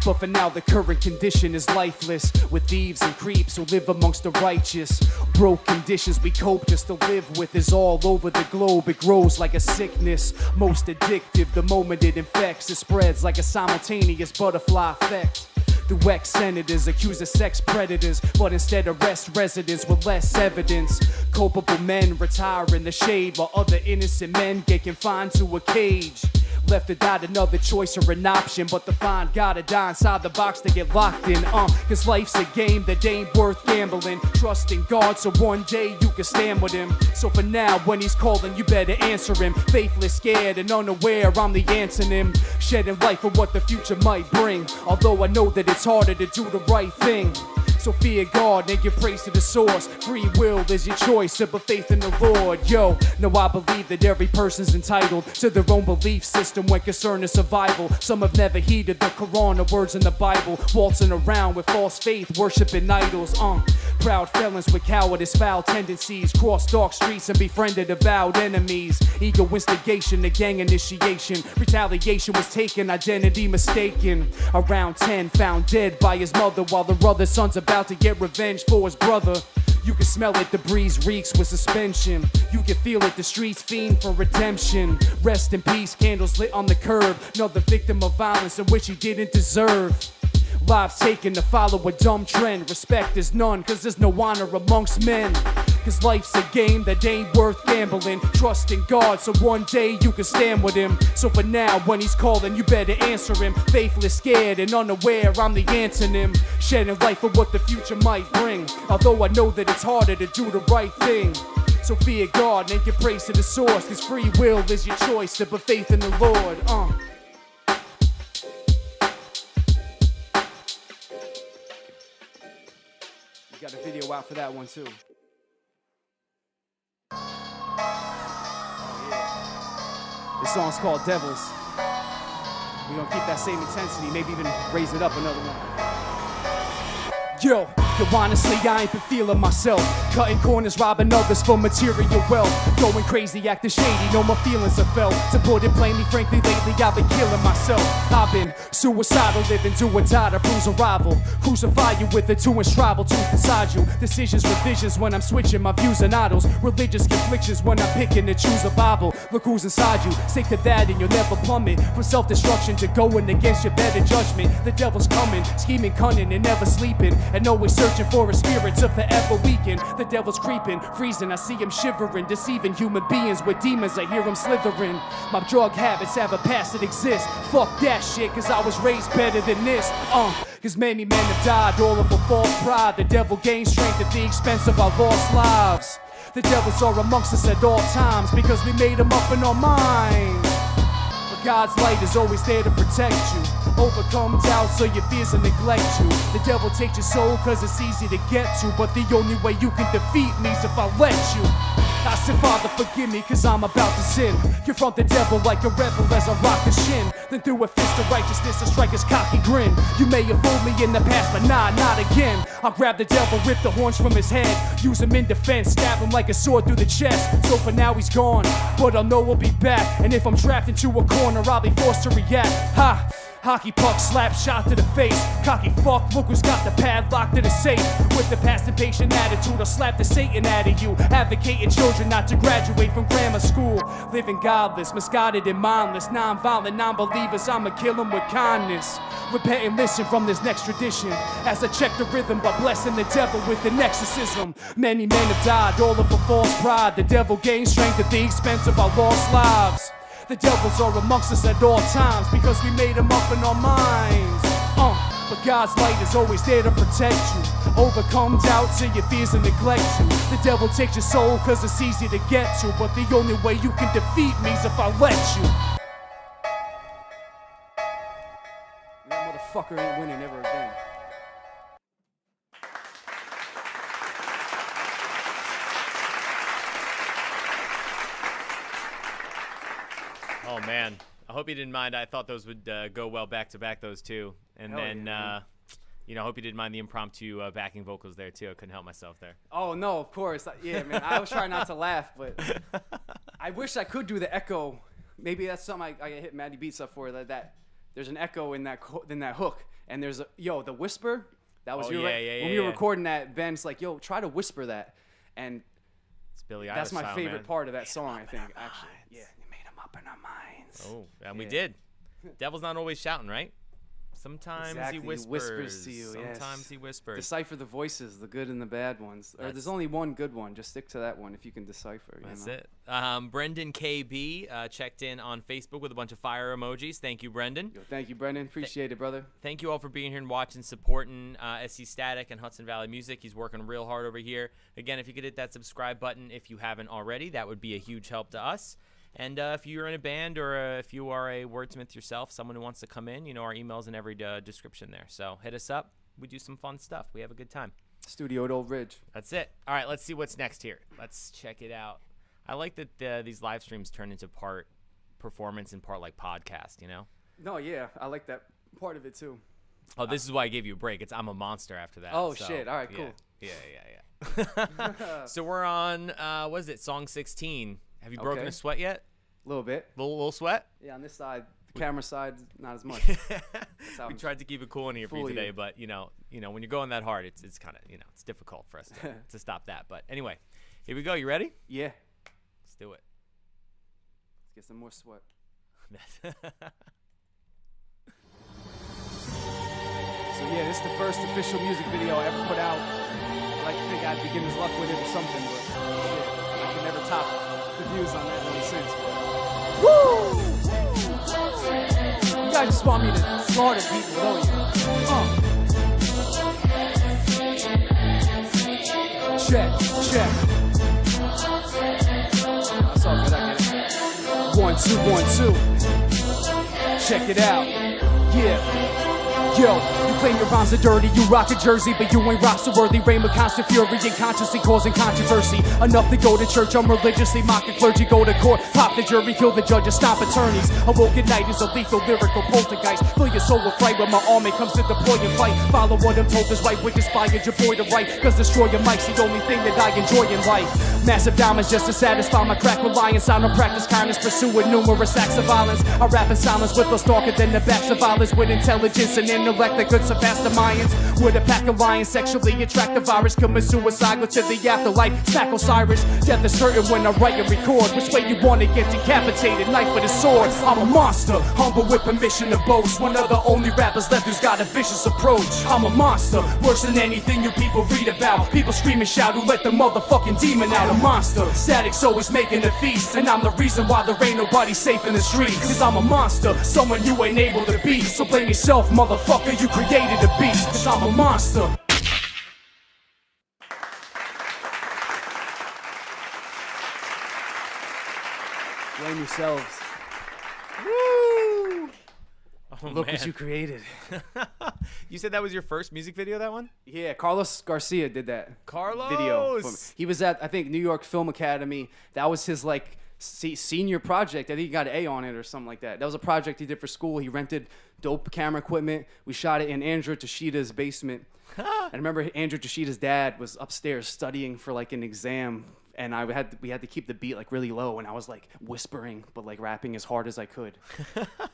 But for now the current condition is lifeless, with thieves and creeps who live amongst the righteous. Broke conditions we cope just to live with is all over the globe. It grows like a sickness, most addictive. The moment it infects, it spreads like a simultaneous butterfly effect. The ex-senators accuse of sex predators, but instead arrest residents with less evidence. Culpable men retire in the shade, while other innocent men get confined to a cage. Left without another choice or an option, but the fine gotta die inside the box to get locked in. Cause life's a game that ain't worth gambling. Trust in God so one day you can stand with him. So for now, when he's calling, you better answer him. Faithless, scared, and unaware, I'm the antonym. Shedding light for what the future might bring. Although I know that it's harder to do the right thing. So fear God and give praise to the source. Free will is your choice to put faith in the Lord. Yo, no, I believe that every person's entitled to their own belief system when concerned is survival. Some have never heeded the Quran or words in the Bible, waltzing around with false faith, worshiping idols. Proud felons with cowardice, foul tendencies, cross dark streets and befriended avowed enemies. Ego instigation, the gang initiation. Retaliation was taken, identity mistaken. Around 10, found dead by his mother, while the other son's about to get revenge for his brother. You can smell it, the breeze reeks with suspension. You can feel it, the streets fiend for redemption. Rest in peace, candles lit on the curb. Another victim of violence in which he didn't deserve. Lives taken to follow a dumb trend. Respect is none, cause there's no honor amongst men. Cause life's a game that ain't worth gambling. Trust in God so one day you can stand with him. So for now, when he's calling, you better answer him. Faithless, scared, and unaware, I'm the antonym. Shedding light for what the future might bring. Although I know that it's harder to do the right thing. So fear God and give praise to the source. Cause free will is your choice to put faith in the Lord. Got a video out for that one too. Oh yeah. This song's called Devils. We're gonna keep that same intensity, maybe even raise it up another one. Yo, honestly, I ain't been feeling myself. Cutting corners, robbing others for material wealth. Going crazy, acting shady, no more feelings are felt. To put it plainly, frankly, lately I've been killing myself. I've been suicidal, living do or die to bruise a rival. Crucify you with a 2-inch tribal tooth inside you. Decisions, revisions when I'm switching my views and idols. Religious conflictions when I'm picking to choose a Bible. Look who's inside you, stick to that and you'll never plummet. From self-destruction to going against your better judgment. The devil's coming, scheming, cunning, and never sleeping. And always searching for a spirit to forever weaken. The devil's creeping, freezing, I see him shivering. Deceiving human beings with demons, I hear him slithering. My drug habits have a past that exists. Fuck that shit, cause I was raised better than this. Cause many men have died, all of a false pride. The devil gains strength at the expense of our lost lives. The devils are amongst us at all times because we made them up in our minds. God's light is always there to protect you. Overcome doubt so your fears will neglect you. The devil takes your soul cause it's easy to get to. But the only way you can defeat me is if I let you. I said, Father, forgive me cause I'm about to sin. Confront the devil like a rebel as I rock his shin. Then through a fist of righteousness I strike his cocky grin. You may have fooled me in the past but nah, not again. I'll grab the devil, rip the horns from his head. Use him in defense, stab him like a sword through the chest. So for now he's gone, but I'll know we'll be back. And if I'm trapped into a corner I'll be forced to react. Ha! Hockey puck, slap shot to the face. Cocky fuck, look who's got the padlock to the safe. With the past impatient attitude, I'll slap the Satan out of you. Advocating children not to graduate from grammar school. Living godless, misguided and mindless. Non-violent, non-believers, I'ma kill them with kindness. Repent and listen from this next tradition. As I check the rhythm by blessing the devil with an exorcism. Many men have died, all of a false pride. The devil gains strength at the expense of our lost lives. The devils are amongst us at all times because we made them up in our minds. But God's light is always there to protect you. Overcome doubt till your fears and neglect you. The devil takes your soul cause it's easy to get to. But the only way you can defeat me is if I let you. That motherfucker ain't winning ever again. Oh man, I hope you didn't mind. I thought those would go well back to back, those two. And Hell then, yeah, I hope you didn't mind the impromptu backing vocals there too. I couldn't help myself there. Oh no, of course. Yeah, man. I was trying not to laugh, but I wish I could do the echo. Maybe that's something I hit Maddie Beats up for. That there's an echo in that hook, and there's the whisper. That was when we were recording that. Ben's like, yo, try to whisper that, and It's Billy Eilish that's my style, favorite man. part of that song. I think actually, yeah, you made them up in our minds. Oh, and we did. Devil's not always shouting, right? Sometimes Exactly, he he whispers. whispers to you, Sometimes yes. he whispers. Decipher the voices, the good and the bad ones. Or there's only one good one. Just stick to that one if you can decipher. That's it. Brendan KB checked in on Facebook with a bunch of fire emojis. Thank you, Brendan. Yo, thank you, Brendan. Appreciate it, brother. Thank you all for being here and watching, supporting SC Static and Hudson Valley Music. He's working real hard over here. Again, if you could hit that subscribe button if you haven't already, that would be a huge help to us. And if you're in a band or if you are a wordsmith yourself, someone who wants to come in, our email's in every description there. So hit us up. We do some fun stuff. We have a good time. Studio at Old Ridge. That's it. All right, let's see what's next here. Let's check it out. I like that these live streams turn into part performance and part like podcast, No, yeah, I like that part of it too. Oh, this is why I gave you a break. It's I'm a Monster after that. Oh, so, shit. All right, cool. Yeah. So we're on, what is it, song 16. Have you broken a sweat yet? A little bit. Little sweat? Yeah, on this side. The camera side, not as much. We tried to keep it cool in here for you today, but you know, when you're going that hard, it's kind of, it's difficult for us to stop that. But anyway, here we go. You ready? Yeah. Let's do it. Let's get some more sweat. So yeah, this is the first official music video I ever put out. I like to think I had beginner's luck with it or something, but shit, I can never top the views on that one since. Woo! You guys just want me to slaughter people, don't you? Check. That's all good, I get it. 1, 2, 1, 2. Check it out. Yeah. Yo, you claim your rhymes are dirty, you rock a jersey, but you ain't roster-worthy. Reign with constant fury and consciously causing controversy. Enough to go to church, I'm religiously mocking clergy. Go to court, pop the jury, kill the judges, stomp attorneys. Awoke at night is a lethal lyrical poltergeist. Fill your soul with fright when my army comes to deploy and fight. Follow what I'm told is right, which inspired your boy to write. Cause destroy your mic's the only thing that I enjoy in life. Massive diamonds just to satisfy my crack reliance. I don't practice kindness, pursuing numerous acts of violence. I rap in silence with those darker than the backs of violence. With intelligence and intellect that could surpass the Mayans. With a pack of lions, sexually attract the virus. Commit suicide, go to the afterlife. Smack Osiris. Death is certain when I write and record. Which way you wanna get decapitated? Knife with a sword. I'm a monster, humble with permission to boast. One of the only rappers left who's got a vicious approach. I'm a monster, worse than anything you people read about. People scream and shout who let the motherfucking demon out. A monster, static's always making a feast. And I'm the reason why there ain't nobody safe in the streets. Cause I'm a monster, someone you ain't able to beat. So blame yourself, motherfucker, you created a beast. Cause I'm a monster. Blame yourselves. Woo! Oh, Look man. what you created. You said that was your first music video, that one? Yeah, Carlos Garcia did that. Carlos! Video. He was at, I think, New York Film Academy. That was his, like, senior project. I think he got an A on it or something like that. That was a project he did for school. He rented dope camera equipment. We shot it in Andrew Toshida's basement. I remember Andrew Toshida's dad was upstairs studying for, like, an exam. And we had to keep the beat, like, really low. And I was, like, whispering, but, like, rapping as hard as I could.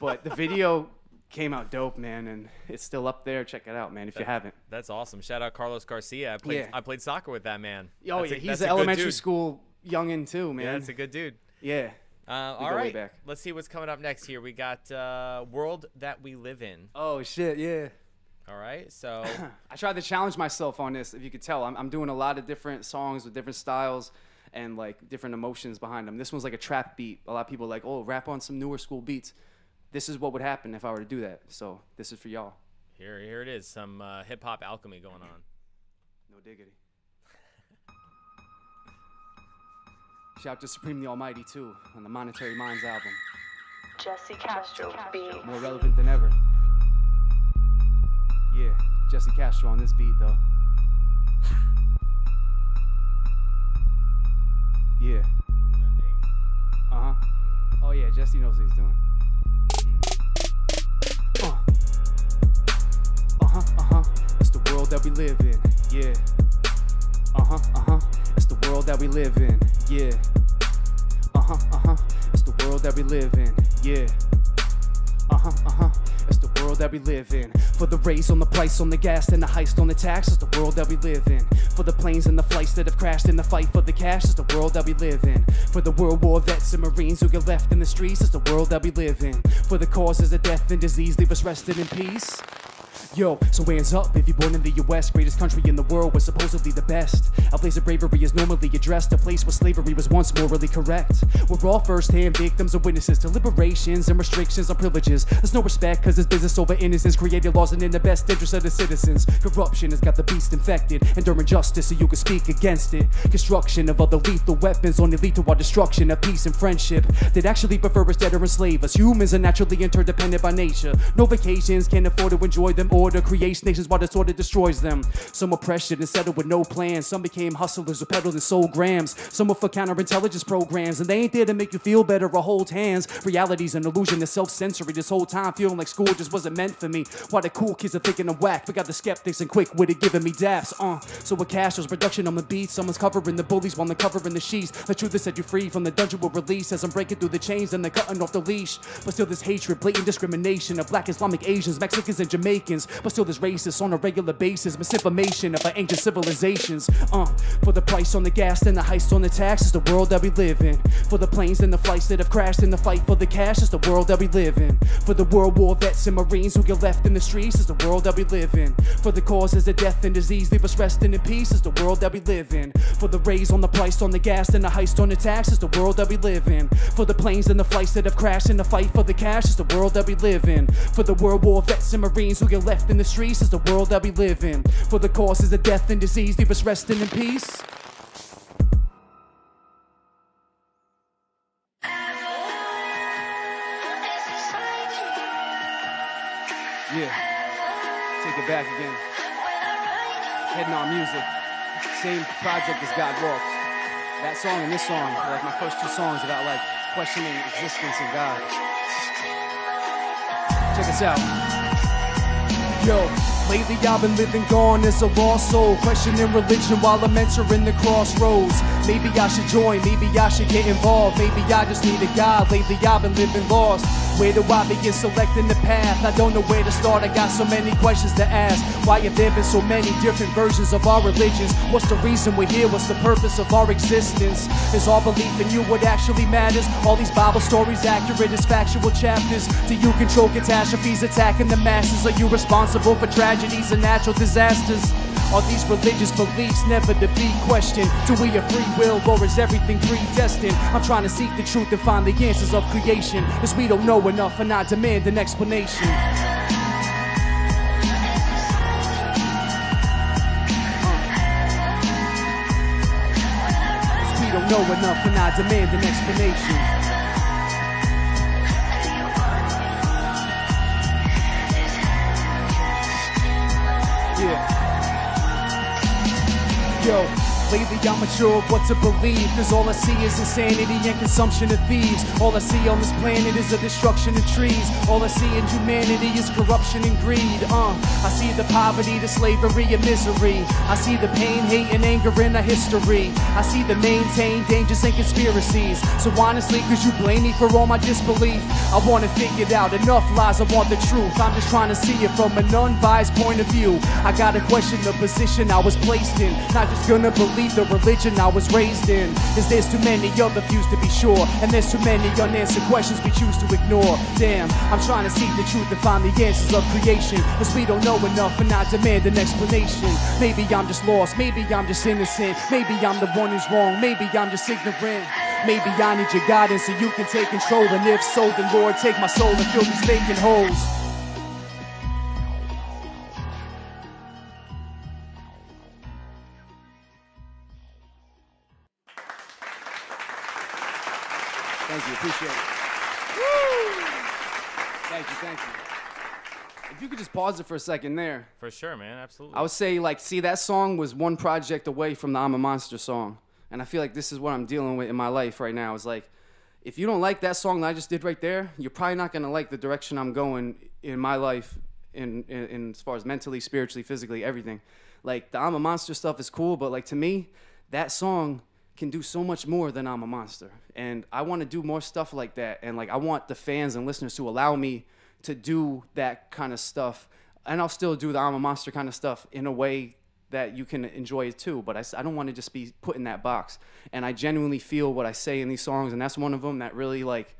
But the video came out dope, man, and it's still up there. Check it out, man, if you haven't. That's awesome. Shout out Carlos Garcia. I played soccer with that man. Oh, yeah, he's an elementary school youngin' too, man. Yeah, that's a good dude. Yeah. All right, let's see what's coming up next here. We got World That We Live In. Oh, shit, yeah. All right, so. I tried to challenge myself on this, if you could tell. I'm doing a lot of different songs with different styles and, like, different emotions behind them. This one's like a trap beat. A lot of people are like, oh, rap on some newer school beats. This is what would happen if I were to do that. So this is for y'all. Here it is. Some hip-hop alchemy going on. No diggity. Shout to Supreme the Almighty, too, on the Monetary Minds album. Jesse Castro beat. More relevant than ever. Yeah, Jesse Castro on this beat, though. Yeah. Uh-huh. Oh, yeah, Jesse knows what he's doing. It's the world that we live in. Yeah. It's the world that we live in. Yeah. It's the world that we live in. Yeah. It's the world that we live in. For the raise on the price on the gas and the heist on the tax, it's the world that we live in. For the planes and the flights that have crashed in the fight for the cash, it's the world that we live in. For the World War vets and Marines who get left in the streets, it's the world that we live in. For the causes of death and disease, leave us resting in peace. Yo, so hands up if you're born in the US, greatest country in the world, was supposedly the best. A place of bravery is normally addressed, a place where slavery was once morally correct. We're all first-hand victims and witnesses to liberations and restrictions on privileges. There's no respect cause it's business over innocence, created laws and in the best interest of the citizens. Corruption has got the beast infected, enduring justice so you can speak against it. Construction of other lethal weapons only lead to our destruction of peace and friendship. They'd actually prefer us dead or enslave us. Humans are naturally interdependent by nature. No vacations, can't afford to enjoy them order creates nations while disorder destroys them. Some were pressured and settled with no plans. Some became hustlers who peddled and sold grams. Some were for counterintelligence programs, and they ain't there to make you feel better or hold hands. Reality's an illusion, it's self-censory. This whole time feeling like school just wasn't meant for me. While the cool kids are thinking I'm whack, we got the skeptics and quick-witted giving me daps. So with Castro's production on the beat, someone's covering the bullies while they're covering the sheets. The truth is set you free from the dungeon will release as I'm breaking through the chains and they're cutting off the leash. But still this hatred, blatant discrimination of black, Islamic, Asians, Mexicans, and Jamaicans. But still this racist on a regular basis, misinformation of our ancient civilizations. For the price on the gas and the heist on the tax is the world that we live in. For the planes and the flights that have crashed in the fight for the cash is the world that we live in. For the World War vets and Marines who get left in the streets is the world that we live in. For the causes of death and disease leave us resting in peace is the world that we live in. For the raise on the price on the gas and the heist on the tax is the world that we live in. For the planes and the flights that have crashed in the fight for the cash is the world that we live in. For the World War vets and Marines who get left in the streets is the world that we live in. For the causes of death and disease leave us resting in peace. Yeah, take it back again. Heading on music. Same project as God Walks. That song and this song are like my first two songs about like questioning existence in God. Check this out. Yo, lately I've been living gone as a lost soul, questioning religion while I'm entering the crossroads. Maybe I should join, maybe I should get involved, maybe I just need a God. Lately I've been living lost. Where do I begin selecting the path? I don't know where to start, I got so many questions to ask. Why have there been so many different versions of our religions? What's the reason we're here? What's the purpose of our existence? Is our belief in you what actually matters? All these Bible stories accurate as factual chapters? Do you control catastrophes attacking the masses? Are you responsible for tragedies and natural disasters? Are these religious beliefs never to be questioned? Do we have free will or is everything predestined? I'm trying to seek the truth and find the answers of creation, as we don't know enough and I demand an explanation. As we don't know enough and I demand an explanation. Yeah. Yo, lately I'm unsure of what to believe, cause all I see is insanity and consumption of thieves. All I see on this planet is the destruction of trees. All I see in humanity is corruption and greed. I see the poverty, the slavery and misery. I see the pain, hate and anger in our history. I see the maintained dangers and conspiracies. So honestly, could you blame me for all my disbelief? I wanna figure it out, enough lies, I want the truth. I'm just trying to see it from an unbiased point of view. I gotta question the position I was placed in, not just gonna believe the religion I was raised in. Cause there's too many other views to be sure, and there's too many unanswered questions we choose to ignore. Damn, I'm trying to seek the truth and find the answers of creation, cause we don't know enough and I demand an explanation. Maybe I'm just lost, maybe I'm just innocent, maybe I'm the one who's wrong, maybe I'm just ignorant. Maybe I need your guidance so you can take control, and if so, then Lord, take my soul and fill these vacant holes. Thank you, appreciate it. Woo! Thank you. If you could just pause it for a second there. For sure, man, absolutely. I would say, like, see, that song was one project away from the I'm a Monster song. And I feel like this is what I'm dealing with in my life right now. It's like, if you don't like that song that I just did right there, you're probably not going to like the direction I'm going in my life, in as far as mentally, spiritually, physically, everything. Like, the I'm a Monster stuff is cool, but, like, to me, that song can do so much more than I'm a Monster. And I want to do more stuff like that. And, like, I want the fans and listeners to allow me to do that kind of stuff. And I'll still do the I'm a Monster kind of stuff in a way that you can enjoy it too, but I don't want to just be put in that box. And I genuinely feel what I say in these songs, and that's one of them that really, like,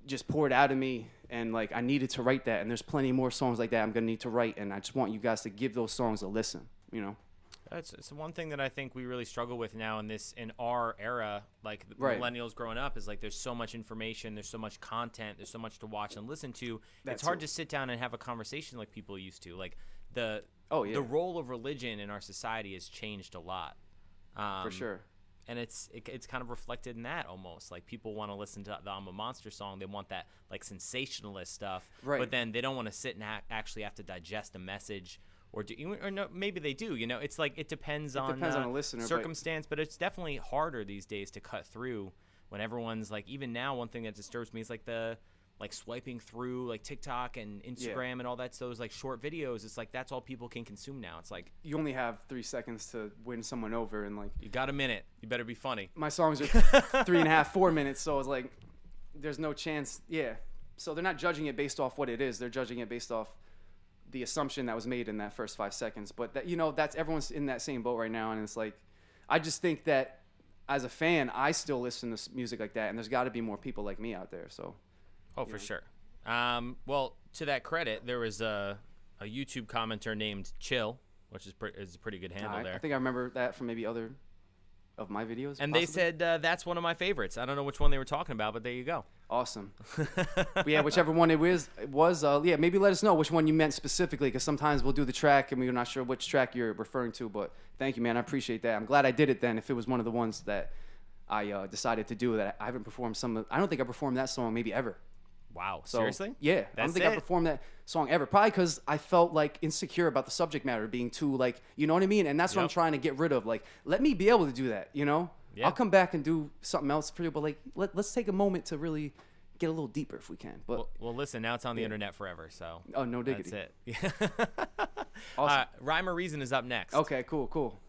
just poured out of me, and, like, I needed to write that, and there's plenty more songs like that I'm going to need to write, and I just want you guys to give those songs a listen, you know? It's one thing that I think we really struggle with now in our era, like right. Millennials growing up, is like there's so much information, there's so much content, there's so much to watch and listen to. It's hard to sit down and have a conversation like people used to. Like the role of religion in our society has changed a lot. For sure. And it's kind of reflected in that almost. Like, people want to listen to the I'm a Monster song. They want that, like, sensationalist stuff. Right. But then they don't want to sit and actually have to digest a message. Or no, maybe they do. You know, it's like it depends on the listener, circumstance. But it's definitely harder these days to cut through when everyone's, like, even now, one thing that disturbs me is, like, swiping through, like, TikTok and Instagram and all that. So those, like, short videos, it's like that's all people can consume now. It's like you only have 3 seconds to win someone over, and, like, you got a minute. You better be funny. My songs are 3.5, 4 minutes, so it's like there's no chance. Yeah. So they're not judging it based off what it is. They're judging it based off the assumption that was made in that first 5 seconds. But that, you know, that's everyone's in that same boat right now, and it's like I just think that as a fan, I still listen to music like that, and there's got to be more people like me out there. So. Oh, for sure. Well, to that credit, there was a YouTube commenter named Chill, which is a pretty good handle there. I think I remember that from maybe other of my videos. And possibly. they said that's one of my favorites. I don't know which one they were talking about, but there you go. Awesome. Yeah, whichever one it was, yeah, maybe let us know which one you meant specifically, because sometimes we'll do the track and we're not sure which track you're referring to. But thank you, man. I appreciate that. I'm glad I did it then. If it was one of the ones that I decided to do that I haven't performed I don't think I performed that song maybe ever. Wow, So, seriously? Yeah, I don't think I performed that song ever. Probably because I felt like insecure about the subject matter being too, like, you know what I mean? And that's what I'm trying to get rid of. Like, let me be able to do that, you know? Yeah. I'll come back and do something else for you, but, like, let's take a moment to really get a little deeper if we can. But well, listen, now it's on the internet forever, so. Oh, no diggity. That's it. Awesome. Rhyme or Reason is up next. Okay, cool.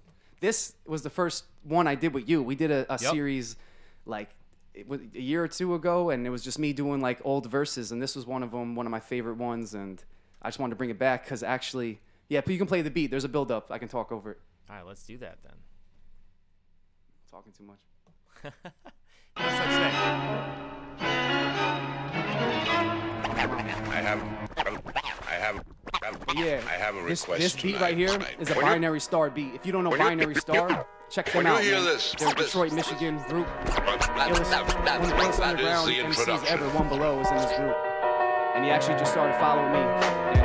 This was the first one I did with you. We did a series, like, it was a year or two ago, and it was just me doing, like, old verses, and this was one of them, one of my favorite ones, and I just wanted to bring it back because actually, yeah, but you can play the beat. There's a build-up. I can talk over it. All right, let's do that then. Talking too much. No such thing. I have a request. This beat right here is a binary star beat. If you don't know binary star, check them out. Hear Man. this, They're a Detroit, Michigan group. One of the illest underground MCs ever. One Below is in this group, and he actually just started following me and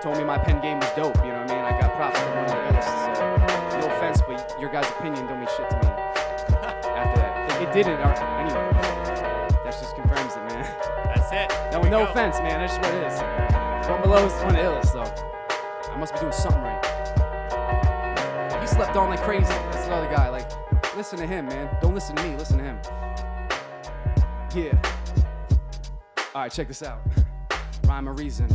told me my pen game was dope. You know what I mean? I got props from one of the illest. So no offense, but your guys' opinion don't mean shit to me. After that, it didn't. Anyway, that just confirms it, man. That's it. No offense, man. That's just what it is. One Below is one of the illest, so I must be doing something right. He slept on like crazy. That's the other guy. Like, listen to him, man. Don't listen to me. Listen to him. Yeah. All right, check this out. Rhyme or Reason.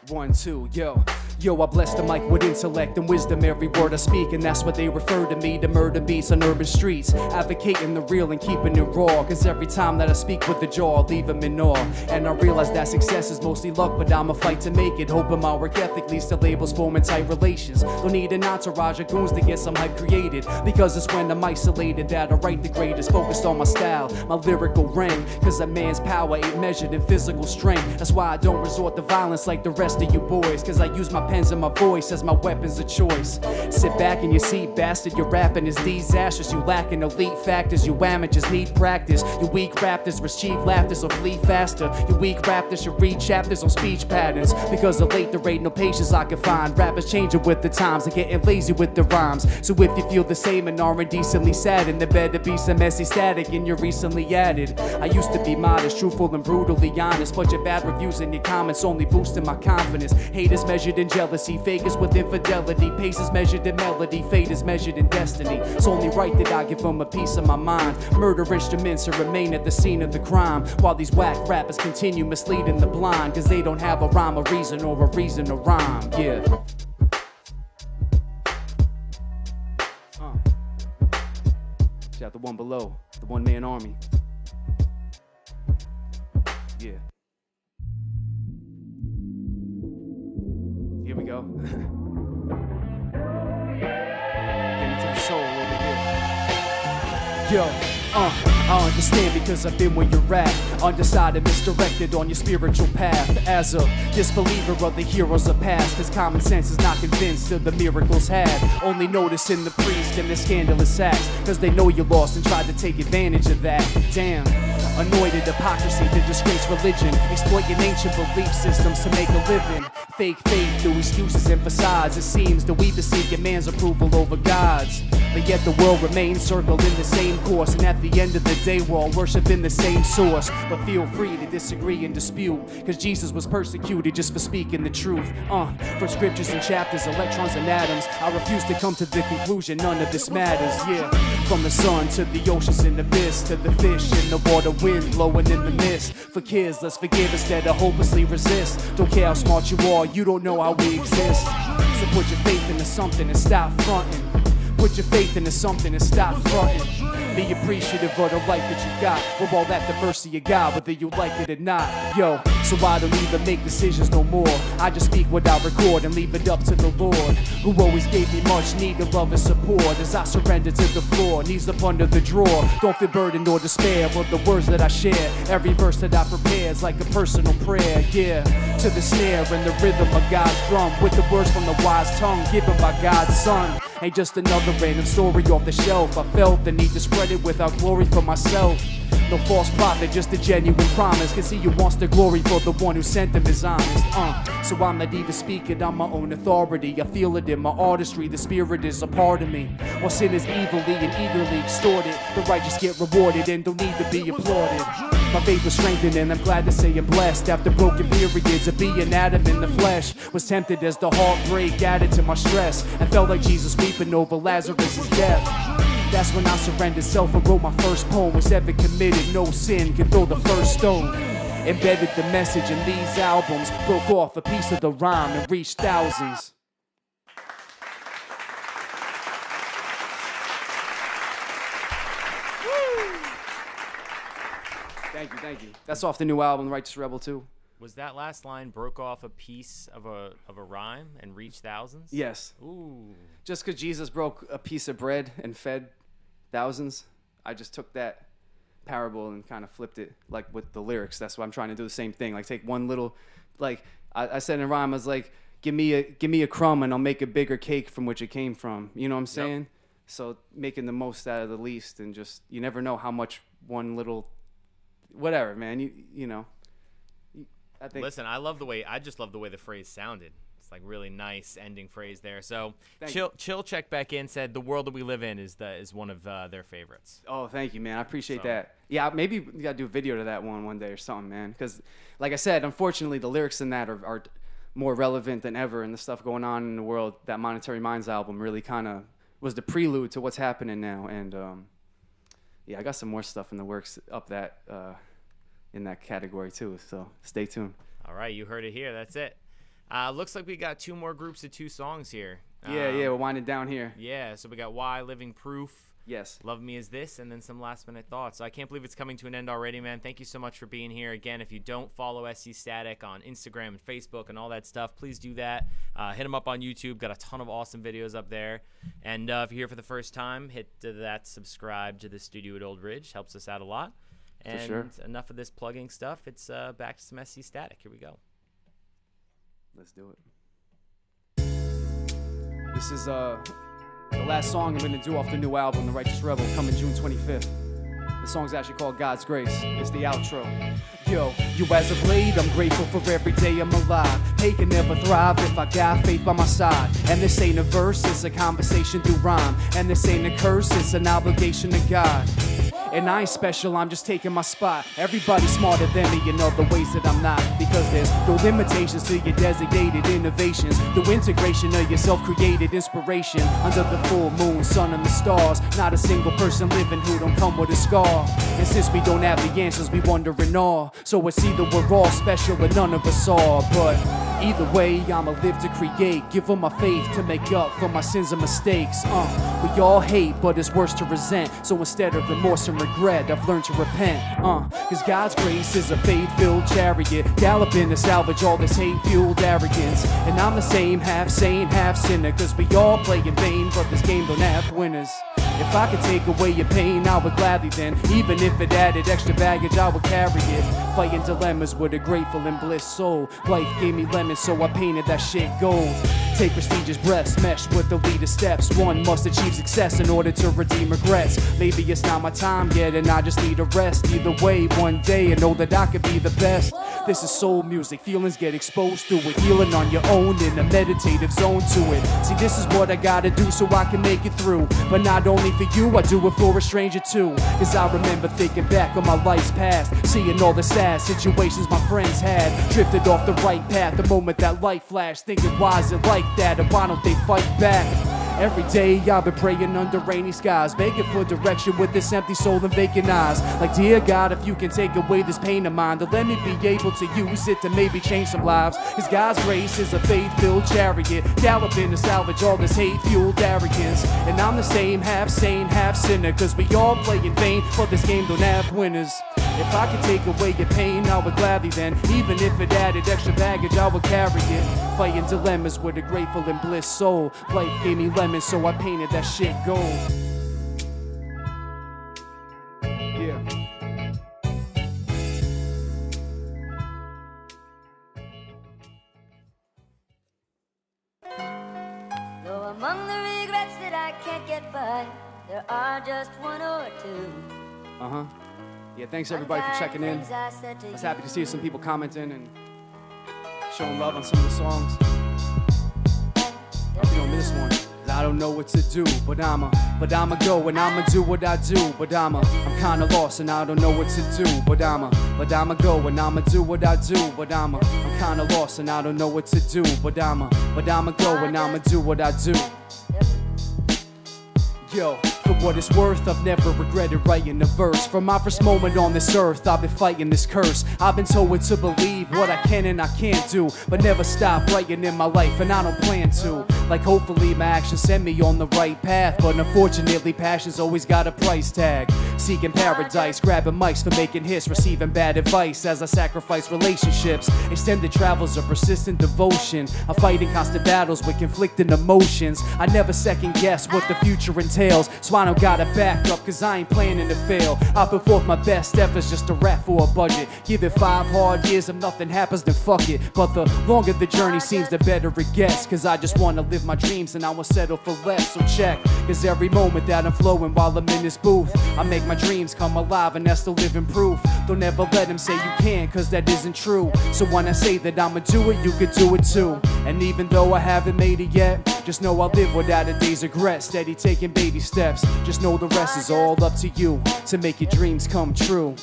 1, 2, yo. Yo, I bless the mic with intellect and wisdom every word I speak, and that's what they refer to me, the murder beats on urban streets, advocating the real and keeping it raw, cause every time that I speak with the jaw, I leave them in awe, and I realize that success is mostly luck, but I'ma fight to make it, hoping my work ethic leads to labels forming tight relations, don't need an entourage of goons to get some hype created, because it's when I'm isolated that I write the greatest, focused on my style, my lyrical ring, cause a man's power ain't measured in physical strength, that's why I don't resort to violence like the rest of you boys, cause I use my pens and my voice as my weapons of choice. Sit back in your seat, bastard, your rapping is disastrous. You lacking elite factors, you amateurs need practice. You weak raptors receive laughter, so flee faster. You weak raptors should read chapters on speech patterns. Because of late, there ain't no patience I can find. Rappers changing with the times and getting lazy with the rhymes. So if you feel the same and are indecently saddened, there better be some messy static and you're recently added. I used to be modest, truthful and brutally honest, but your bad reviews and your comments only boosting my confidence. Hate is measured in jealousy, fake is with infidelity, pace is measured in melody, fate is measured in destiny. It's only right that I give them a piece of my mind. Murder instruments to remain at the scene of the crime, while these whack rappers continue misleading the blind, cause they don't have a rhyme or reason or a reason to rhyme. Yeah. Shout out the One Below, the one-man army. Yeah. Here we go. Getting into the soul a little bit here. Yo, I understand because I've been where you're at. Undecided, misdirected on your spiritual path. As a disbeliever of the heroes of past, cause common sense is not convinced of the miracles had. Only noticing the priest and the scandalous acts, cause they know you're lost and tried to take advantage of that. Damn. Annoyed at hypocrisy to disgrace religion, exploiting ancient belief systems to make a living. Fake faith through excuses and facades. It seems that we been seeking man's approval over God's. But yet the world remains circled in the same course, and at the end of the day we're all worshiping the same source. But feel free to disagree and dispute, cause Jesus was persecuted just for speaking the truth. From scriptures and chapters, electrons and atoms, I refuse to come to the conclusion none of this matters. Yeah, from the sun to the oceans and abyss, to the fish in the water, wind blowing in the mist. For kids, let's forgive instead of hopelessly resist. Don't care how smart you are, you don't know how we exist. So put your faith into something and stop fronting. Put your faith into something and stop fronting. Be appreciative of the life that you got. We're all at the mercy of God, whether you like it or not. Yo, so I don't even make decisions no more. I just speak what I record and leave it up to the Lord, who always gave me much needed love and support. As I surrender to the floor, knees up under the drawer. Don't feel burdened or despair with the words that I share. Every verse that I prepare is like a personal prayer. Yeah, to the snare and the rhythm of God's drum, with the words from the wise tongue given by God's Son. Ain't just another random story off the shelf. I felt the need to spread it without glory for myself. No false prophet, just a genuine promise. Cause he who wants the glory for the one who sent him is honest. So I'm not even speaking on my own authority. I feel it in my artistry, the spirit is a part of me. While sin is evilly and eagerly extorted, the righteous get rewarded and don't need to be applauded. My faith was strengthened and I'm glad to say I'm blessed. After broken periods of being Adam in the flesh, was tempted as the heartbreak added to my stress, and felt like Jesus weeping over Lazarus' death. That's when I surrendered self and wrote my first poem. Was ever committed, no sin can throw the first stone. Embedded the message in these albums, broke off a piece of the rhyme and reached thousands. Thank you. That's off the new album, Righteous Rebel 2. Was that last line broke off a piece of a rhyme and reached thousands? Yes. Ooh. Just because Jesus broke a piece of bread and fed thousands, I just took that parable and kind of flipped it, like with the lyrics. That's why I'm trying to do the same thing. Like take one little, like I said in a rhyme, I was like, give me a crumb and I'll make a bigger cake from which it came from. You know what I'm saying? Yep. So making the most out of the least, and just, you never know how much one little, whatever, man. You know. I think. Listen, I just love the way the phrase sounded. It's like really nice ending phrase there. So Chill checked back in, said the world that we live in is one of their favorites. Oh, thank you, man. I appreciate that. Yeah, maybe we gotta do a video to that one day or something, man. Because, like I said, unfortunately, the lyrics in that are more relevant than ever, and the stuff going on in the world. That Monetary Minds album really kind of was the prelude to what's happening now. And yeah, I got some more stuff in the works up that in that category too. So stay tuned. All right, you heard it here. That's it. Looks like we got two more groups of 2 songs here. Yeah, we're winding down here. Yeah, so we got Why, Living Proof. Yes. Love Me Is This, and then some last-minute thoughts. So I can't believe it's coming to an end already, man. Thank you so much for being here. Again, if you don't follow SC Static on Instagram and Facebook and all that stuff, please do that. Hit them up on YouTube. Got a ton of awesome videos up there. And if you're here for the first time, hit that subscribe to the studio at Old Ridge. Helps us out a lot. And for sure. Enough of this plugging stuff. It's back to some SC Static. Here we go. Let's do it. This is the last song I'm going to do off the new album, The Righteous Rebel, coming June 25th. The song's actually called God's Grace. It's the outro. Yo, you as of late, I'm grateful for every day I'm alive. Hate can never thrive if I got faith by my side. And this ain't a verse, it's a conversation through rhyme. And this ain't a curse, it's an obligation to God. And I ain't special, I'm just taking my spot. Everybody's smarter than me in other ways that I'm not. Because there's no limitations to your designated innovations. The integration of your self-created inspiration. Under the full moon, sun and the stars. Not a single person living who don't come with a scar. And since we don't have the answers, we wonder in awe. So it's either we're all special or none of us are. But either way, I'ma live to create. Give them my faith to make up for my sins and mistakes. We all hate, but it's worse to resent. So instead of remorse and regret, I've learned to repent. Cause God's grace is a faith-filled chariot, galloping to salvage all this hate-fueled arrogance. And I'm the same, half saint, half sinner. Cause we all play in vain, but this game don't have winners. If I could take away your pain, I would gladly then. Even if it added extra baggage, I would carry it. Fighting dilemmas with a grateful and bliss soul. Life gave me lemons, so I painted that shit gold. Take prestigious breaths, mesh with the leader steps. One must achieve success in order to redeem regrets. Maybe it's not my time yet and I just need a rest. Either way, one day I know that I could be the best. This is soul music, feelings get exposed to it. Healing on your own in a meditative zone to it. See, this is what I gotta do so I can make it through. But not only for you, I do it for a stranger too. Cause I remember thinking back on my life's past, seeing all the sad situations my friends had. Drifted off the right path the moment that light flashed, thinking why is it like that and why don't they fight back? Every day I've been praying under rainy skies, begging for direction with this empty soul and vacant eyes. Like, dear God, if you can take away this pain of mine, then let me be able to use it to maybe change some lives. Cause God's grace is a faith-filled chariot, galloping to salvage all this hate-fueled arrogance. And I'm the same, half sane, half sinner, cause we all play in vain, but this game don't have winners. If I could take away your pain, I would gladly then. Even if it added extra baggage, I would carry it. Fighting dilemmas with a grateful and bliss soul. Life gave me lemons, so I painted that shit gold. Yeah. Though among the regrets that I can't get by, there are just one or two. Yeah, thanks everybody for checking in. I was happy to see some people commenting and showing love on some of the songs. Hope you don't miss one. I don't know what to do, but I'ma go and I'ma do what I do. But I'm kinda lost and I don't know what to do. But I'ma go and I'ma do what I do. But I'm kinda lost and I don't know what to do. But I'ma go and I'ma do what I do. Yo, for what it's worth, I've never regretted writing a verse. From my first moment on this earth, I've been fighting this curse. I've been told to believe what I can and I can't do, but never stop writing in my life, and I don't plan to. Like, hopefully my actions send me on the right path, but unfortunately passion's always got a price tag. Seeking paradise, grabbing mics for making hits, receiving bad advice as I sacrifice relationships. Extended travels of persistent devotion. I'm fighting constant battles with conflicting emotions. I never second guess what the future entails, so I don't gotta back up cause I ain't planning to fail. I put forth my best efforts just to rap for a budget. Give it 5 hard years, if nothing happens then fuck it. But the longer the journey seems, the better it gets, cause I just wanna live my dreams and I won't settle for less. So check, cause every moment that I'm flowing while I'm in this booth, I make my dreams come alive and that's the living proof. Don't ever let them say you can't, cause that isn't true. So when I say that I'ma do it, you could do it too. And even though I haven't made it yet, just know I'll live without a day's regret. Steady taking baby steps, just know the rest is all up to you to make your dreams come true.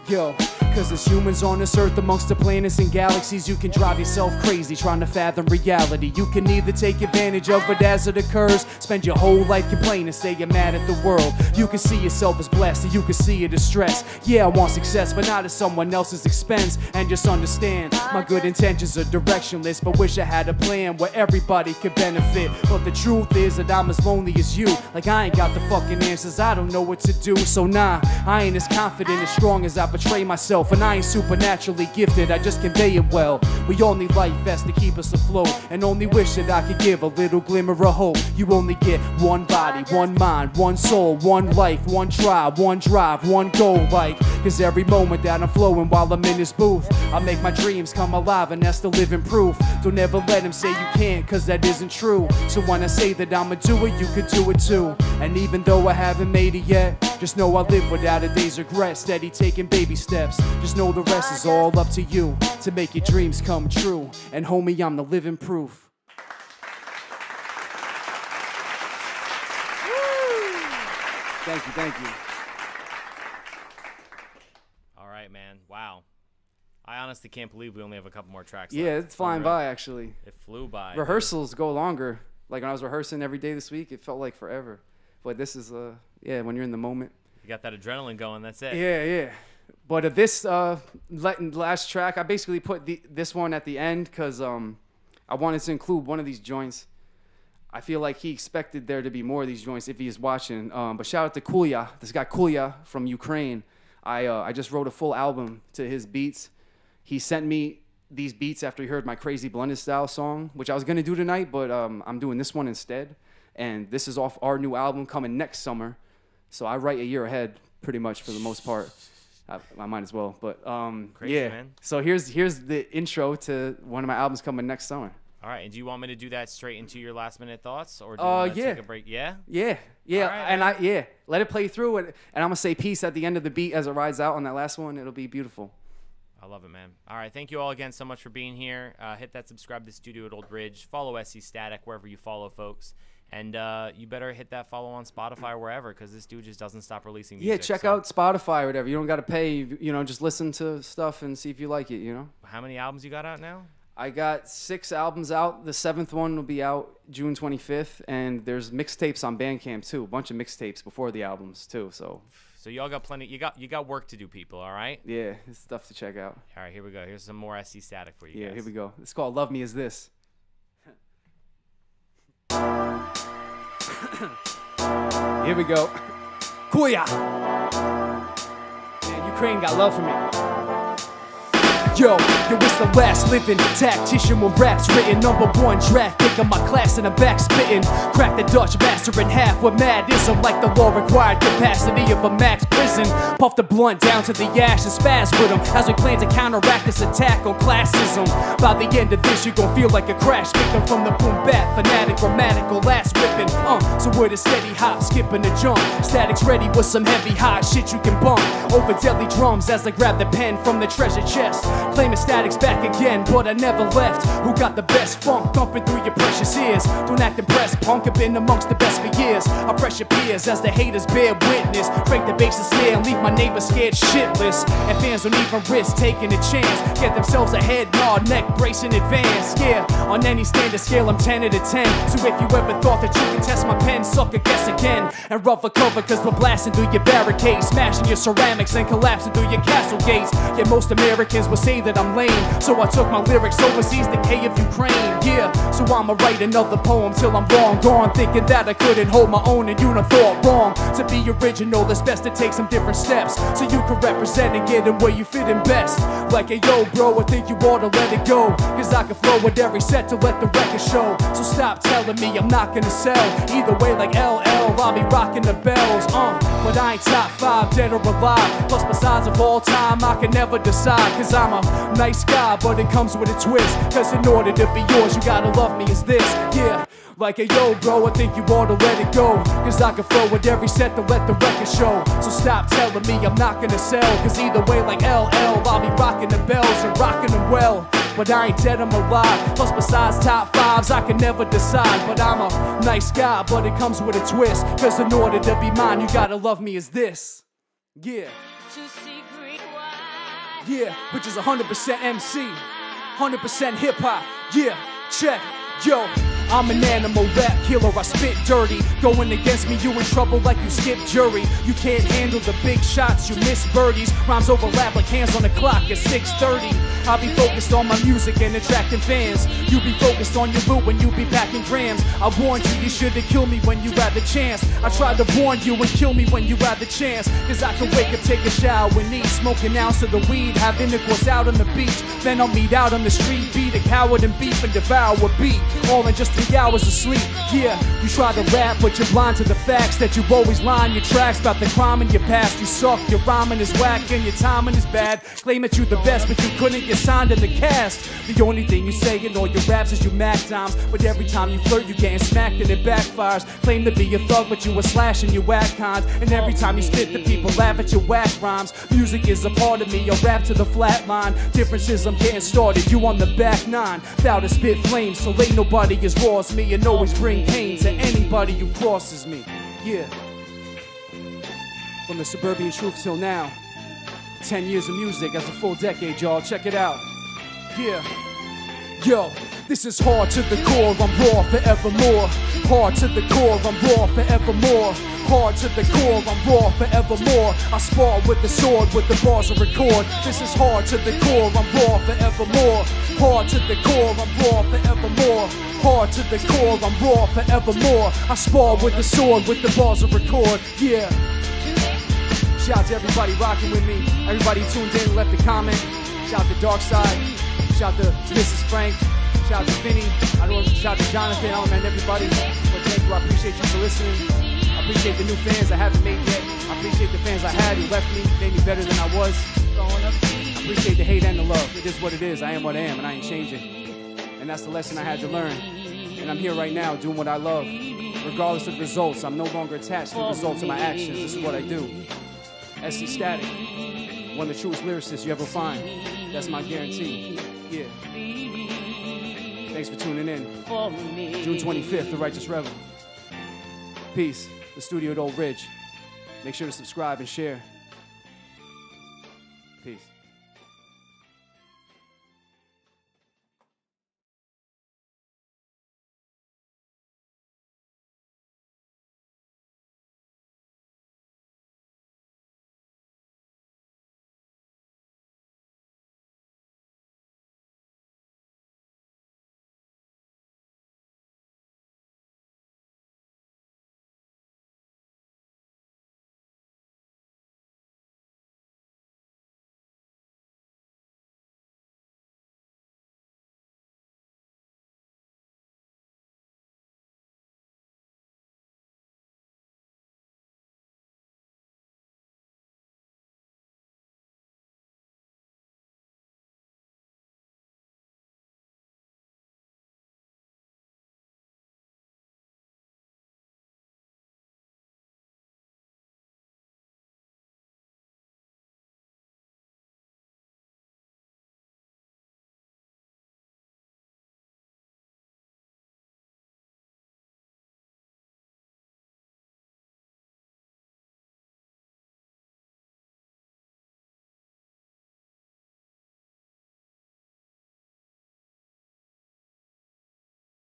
Yo, cause as humans on this earth amongst the planets and galaxies, you can drive yourself crazy trying to fathom reality. You can either take advantage of it as it occurs, spend your whole life complaining, say you're mad at the world. You can see yourself as blessed, or you can see it as stress. Yeah, I want success, but not at someone else's expense. And just understand, my good intentions are directionless, but wish I had a plan where everybody could benefit. But the truth is that I'm as lonely as you. Like, I ain't got the fucking answers, I don't know what to do. So nah, I ain't as confident, as strong as I portray myself. And I ain't supernaturally gifted, I just convey it well. We all need life vests to keep us afloat, and only wish that I could give a little glimmer of hope. You only get one body, one mind, one soul, one life, one tribe, one drive, one goal. Like, cause every moment that I'm flowing while I'm in this booth, I make my dreams come alive and that's the living proof. Don't ever let them say you can't, cause that isn't true. So when I say that I'ma do it, you could do it too. And even though I haven't made it yet, just know I live without a day's regret. Steady taking baby steps, just know the rest is all up to you to make your dreams come true. And homie, I'm the living proof. Thank you. All right, man. Wow. I honestly can't believe we only have a couple more tracks Yeah, left. it's flying by actually. It flew by. Rehearsals go longer. Like when I was rehearsing every day this week, it felt like forever. But this is, when you're in the moment. You got that adrenaline going, that's it. Yeah. But this last track, I basically put this one at the end because I wanted to include one of these joints. I feel like he expected there to be more of these joints if he is watching. But shout out to Kulya, this guy Kulya from Ukraine. I just wrote a full album to his beats. He sent me these beats after he heard my Crazy Blended Style song, which I was going to do tonight, but I'm doing this one instead. And this is off our new album coming next summer. So I write a year ahead pretty much for the most part. I might as well. But Crazy, yeah. Man. So here's the intro to one of my albums coming next summer. All right, and do you want me to do that straight into your last-minute thoughts, or do you want to take a break? Yeah? Yeah. Right, and let it play through, and I'm going to say peace at the end of the beat as it rides out on that last one. It'll be beautiful. I love it, man. All right, thank you all again so much for being here. Hit that subscribe to the studio at Old Ridge. Follow SC Static wherever you follow, folks. And you better hit that follow on Spotify or wherever, because this dude just doesn't stop releasing music. Yeah, check out Spotify or whatever. You don't got to pay. You know, just listen to stuff and see if you like it, you know? How many albums you got out now? I got 6 albums out. The 7th one will be out June 25th. And there's mixtapes on Bandcamp, too. A bunch of mixtapes before the albums, too. So y'all got plenty. You got work to do, people, all right? Yeah, it's stuff to check out. All right, here we go. Here's some more SC Static for you guys. Yeah, here we go. It's called Love Me As This. Here we go. Kuya! Man, Ukraine got love for me. Yo, it's the last living tactician with raps written. #1 draft pick of my class in the back spitting. Crack the Dutch master in half with madism, like the law required capacity of a max prison. Puff the blunt down to the ash and spaz with them as we plan to counteract this attack on classism. By the end of this, you gon' feel like a crash victim from the boom bap fanatic, grammatical ass whipping. So with a steady hop, skipping a jump. Static's ready with some heavy hot shit you can bump over deadly drums as I grab the pen from the treasure chest. Claiming Static's back again, but I never left. Who got the best funk thumping through your precious ears? Don't act impressed, punk. I've been amongst the best for years. I press your peers as the haters bear witness. Break the bases snare and leave my neighbors scared shitless. And fans don't even risk taking a chance. Get themselves a head nod, neck brace in advance. Yeah, on any standard scale I'm 10 out of 10. So if you ever thought that you could test my pen, sucker, guess again. And rough a cover cause we're blasting through your barricades, smashing your ceramics and collapsing through your castle gates. Yeah, most Americans will say that I'm lame, so I took my lyrics overseas, the K of Ukraine. Yeah, so I'ma write another poem till I'm long gone, thinking that I couldn't hold my own and you done thought wrong. To be original, it's best to take some different steps, so you can represent and get in where you fit in best. Like, hey yo bro, I think you ought to let it go, cause I can flow with every set to let the record show. So stop telling me I'm not gonna sell. Either way, like LL, I'll be rocking the bells. But I ain't top 5 dead or alive. Plus besides of all time, I can never decide, cause I'm a nice guy, but it comes with a twist. Cause in order to be yours, you gotta love me as this. Yeah, like a yo bro, I think you ought to let it go, cause I can flow with every set to let the record show. So stop telling me I'm not gonna sell, cause either way, like LL, I'll be rocking the bells and rocking them well. But I ain't dead, I'm alive. Plus besides top 5s, I can never decide. But I'm a nice guy, but it comes with a twist. Cause in order to be mine, you gotta love me as this. Yeah. Yeah, which is 100% MC, 100% hip hop. Yeah, check. Yo, I'm an animal rap killer, I spit dirty. Going against me, you in trouble like you skipped jury. You can't handle the big shots, you miss birdies. Rhymes overlap like hands on the clock at 6:30. I'll be focused on my music and attracting fans. You be focused on your loot when you be packing grams. I warned you, you should've killed me when you had the chance. I tried to warn you and kill me when you had the chance. Cause I can wake up, take a shower and eat, smoke an ounce of the weed, have intercourse out on the beach. Then I'll meet out on the street, beat a coward and beef and devour a beat. All in just 3 hours of sleep. Yeah, you try to rap, but you're blind to the facts that you always lie in your tracks about the crime in your past. You suck, your rhyming is whack, and your timing is bad. Claim that you the best, but you couldn't get signed in the cast. The only thing you say in all your raps is you Mac times, but every time you flirt, you getting smacked and it backfires. Claim to be a thug, but you a slash and you whack cons. And every time you spit, the people laugh at your whack rhymes. Music is a part of me, I rap to the flat line. Difference is I'm getting started, you on the back 9. Thou to spit flames, so ain't nobody as raw as me, and always bring pain to anybody who crosses me. Yeah. From the suburban truth till now, 10 years of music, that's a full decade, y'all. Check it out. Yeah. Yo, this is hard to the core, I'm raw forevermore. Hard to the core, I'm raw forevermore. Hard to the core, I'm raw forevermore. I spar with the sword, with the bars I record. This is hard to the core, I'm raw forevermore. Hard to the core, I'm raw forevermore. Hard to the core, I'm raw forevermore. I spar with the sword, with the bars I record. Yeah. Shout out to everybody rocking with me. Everybody tuned in, left a comment. Shout out to Darkside. Shout out to Mrs. Frank. Shout out to Vinny. Shout out to Jonathan, Element, everybody. But thank you, I appreciate you for listening. I appreciate the new fans I haven't made yet. I appreciate the fans I had who left me, made me better than I was. I appreciate the hate and the love. It is what it is. I am what I am, and I ain't changing. And that's the lesson I had to learn. And I'm here right now doing what I love. Regardless of the results, I'm no longer attached to the results of my actions. This is what I do. SC Static, one of the truest lyricists you ever find. That's my guarantee. Yeah. Thanks for tuning in. June 25th, The Righteous Rebel. Peace. The studio at Old Ridge. Make sure to subscribe and share. Peace.